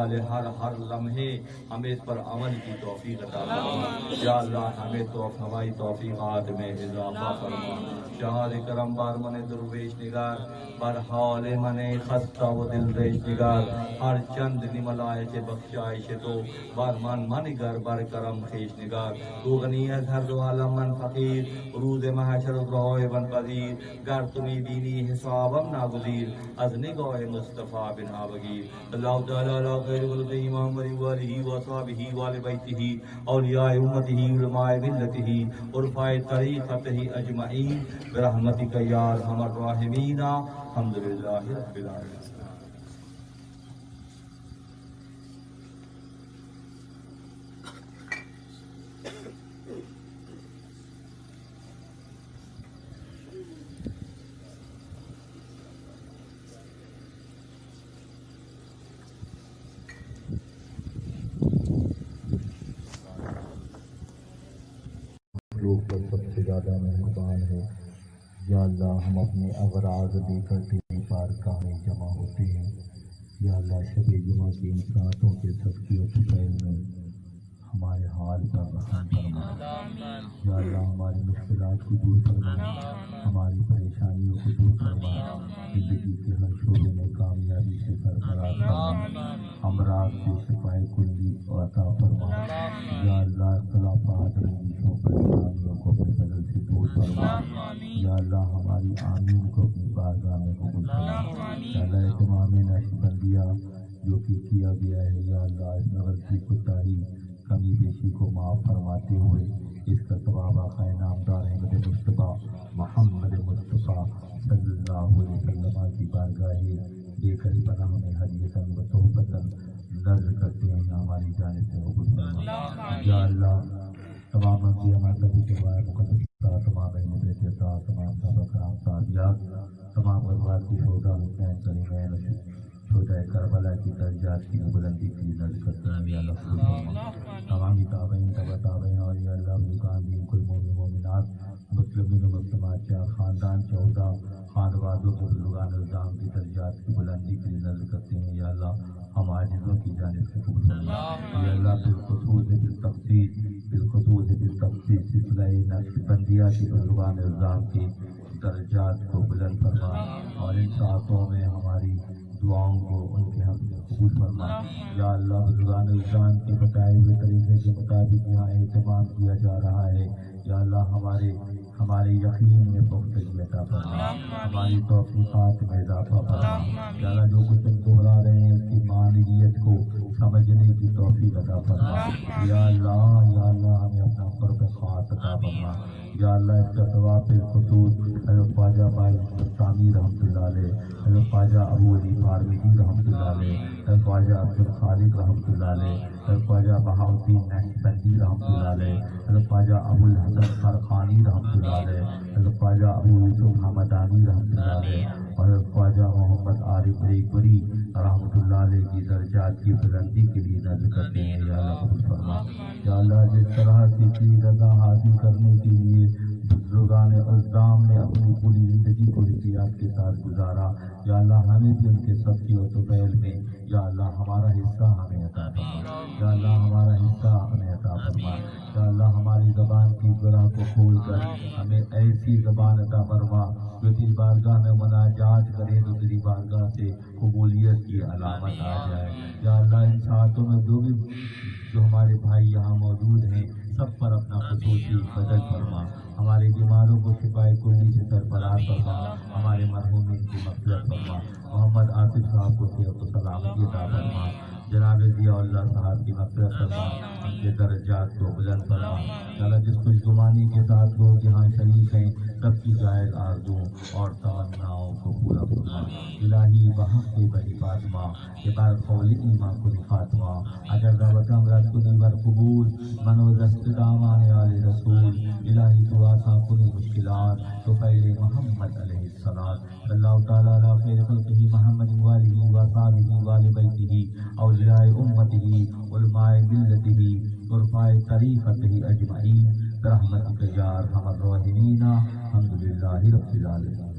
Speaker 1: والے ہر لمحے ہمیں اس پر عمل کی توفیق عطا فرما۔ یا اللہ ہمیں ہماری توفیقات میں اضافہ فرما۔ شہاد کرم بار من درویش نگار بر حال من خستہ و دل ریش نگار ہر چند نملائش بخشائش تو بر من گر بر کرم خیش نگار تو غنی از ہر دو عالم من فقیر روز محشر رہوئے بن پذیر گر تمہیں بینی حسابم ناگزیر از نگاہ مصطفیٰ بن آبگیر اللہ تعالیٰ علیہ خیر خلق امام ولی والہ و صحابہ وال بیتہ اولیاء امتہ علماء ملتہ عرفاء طریقتہ اجمعین برحمتک یا ارحم الراحمین الحمدللہ رب العالمین۔
Speaker 4: لوگ پر سب سے زیادہ مہربان ہے۔ یا اللہ ہم اپنے اغراض لے کر تیری بارگاہ میں جمع ہوتے ہیں۔ یا اللہ شب جمعہ کی ان ساعتوں کے صدقے و فضائل میں ہمارے حال پر رحم فرما۔ یا اللہ ہماری مشکلات کو دور فرما، ہماری پریشانیوں کو دور فرما، زندگی کے ہر شعبے میں کامیابی سے سرفراز فرما، امراض سے شفائے کلی عطا فرما۔ یا اللہ اختلافات رنجشوں پریشانیوں کو اپنے بدل سے دور فرما۔ یا اللہ ہماری آمین کو اپنی بارگاہ میں قبول فرما۔ یا اللہ اہتمام نقشبندیہ جو کہ کیا گیا ہے، یا اللہ اس میں غلطی کوتاہی کمی بیشی کو معاف فرماتے ہوئے اس کا ثواب آقا نامدار احمد مصطفیٰ محمد مصطفیٰ صلی اللہ علیہ وسلم کی بارگاہ بے کری پناہ میں ہدیۃً و تحفۃً نذر کرتے ہیں، ہماری جانب سے قبول فرما۔ یا اللہ تمام انبیاء مذہبی کے بارے مقدس تمام اہل بیت عطا، تمام صحابہ کرام صحابیات، تمام غزوات کی شہداء حسین کریمین شہداء کربلا کی درجات کی بلندی کی نذر کرتے ہیں، یا اللہ قبول فرما۔ تمام تابعین تبع تابعین اور یا اللہ بزرگان دین کل مومن مومنات مسلمین و مسلمات چار خاندان 14 خانوادوں کے بزرگان الزام کی درجات کی بلندی کے لیے نذر کرتے ہیں، یا اللہ ہم عاجزوں کی جانب سے قبول فرما۔ یا اللہ بالخصوص سلسلہ نقشبندیہ کے بزرگان الزام کے درجات کو بلند فرما اور ان ساعتوں میں ہماری دعاؤں کو ان کے حق میں قبول فرما۔ یا اللہ بزرگان الزام کے بتائے ہوئے طریقے کے مطابق یہاں اہتمام کیا جا رہا ہے، یا اللہ ہمارے یقین میں پختگی عطا فرما، ہماری توفیقات میں اضافہ فرما۔ یا اللہ جو کچھ ہم دہرا رہے ہیں اس کی معنیت کو سمجھنے کی توفیق عطا فرما۔ یا اللہ ہمیں اپنا قرب خاص عطا فرما۔ یا اللہ اس کا ثواب بالخصوص حضرت خواجہ بھائی مستعمی رحمۃ اللہ علیہ، حضرت خواجہ ابو علی فارمیدی رحمۃ اللہ علیہ، حضرت خواجہ عبدالخالق رحمۃ اللہ علیہ، حضرت خواجہ بہاؤالدین نقشبندی رحمۃ اللہ علیہ، حضرت خواجہ ابو الحسن خرقانی رحمۃ اللہ علیہ، حضرت خواجہ ابو یوسف حمدانی رحمۃ اللہ علیہ، حضرت خواجہ محمد عارف ریکوری رحمۃ اللہ علیہ کی درجات کی بلندی کے لیے نذر کرتے ہیں، یا اللہ قبول فرما۔ یا اللہ جس طرح سے تیری رضا حاصل کرنے کے لیے بزرگان الزام نے اپنی پوری زندگی کو احتیاط کے ساتھ گزارا، یا اللہ ہمیں بھی ان کے صدقے و طفیل میں یا اللہ ہمارا حصہ ہمیں عطا فرما۔ یا اللہ ہمارا حصہ ہمیں عطا فرما۔ یا اللہ ہماری زبان کی گرہ کو کھول کر ہمیں ایسی زبان عطا فرما جو تیری بارگاہ میں مناجات کرے تو تیری بارگاہ سے قبولیت کی علامت آ جائے۔ یا اللہ ان ساعتوں میں جو ہمارے بھائی یہاں موجود ہیں سب پر اپنا خصوصی فضل فرما، ہمارے بیماروں کو شفائے کلی سے سرفراز فرما، ہمارے مرحومین کی مغفرت فرما، محمد عاطف صاحب کو صحت و سلامتی عطا فرما، جناب ضیاء اللہ صاحب کی مغفرت فرما، ان کے درجات کو بلند فرما۔ اللہ جس خوش گمانی کے ساتھ لوگ یہاں شریک ہیں سب کی جائز آرزوں اور تمناؤں کو پورا فرما۔ الہی بحق بنی فاطمہ کے بار قول ایمان کو خاتمہ اگر دعوت امراض کو دیور قبول منو دست دامان آل رسول الہی تو آسا کنی مشکلات تو پہلے محمد علیہ السلام اللہ تعالیٰ علیہ خیر خلقہ محمد والہ وصحبہ وال بیتہ اولیاء امتہ علماء ملتہ عرفاء طریقتہ اجمعین برحمتک یا ارحم الراحمین الحمدللہ رب العالمین۔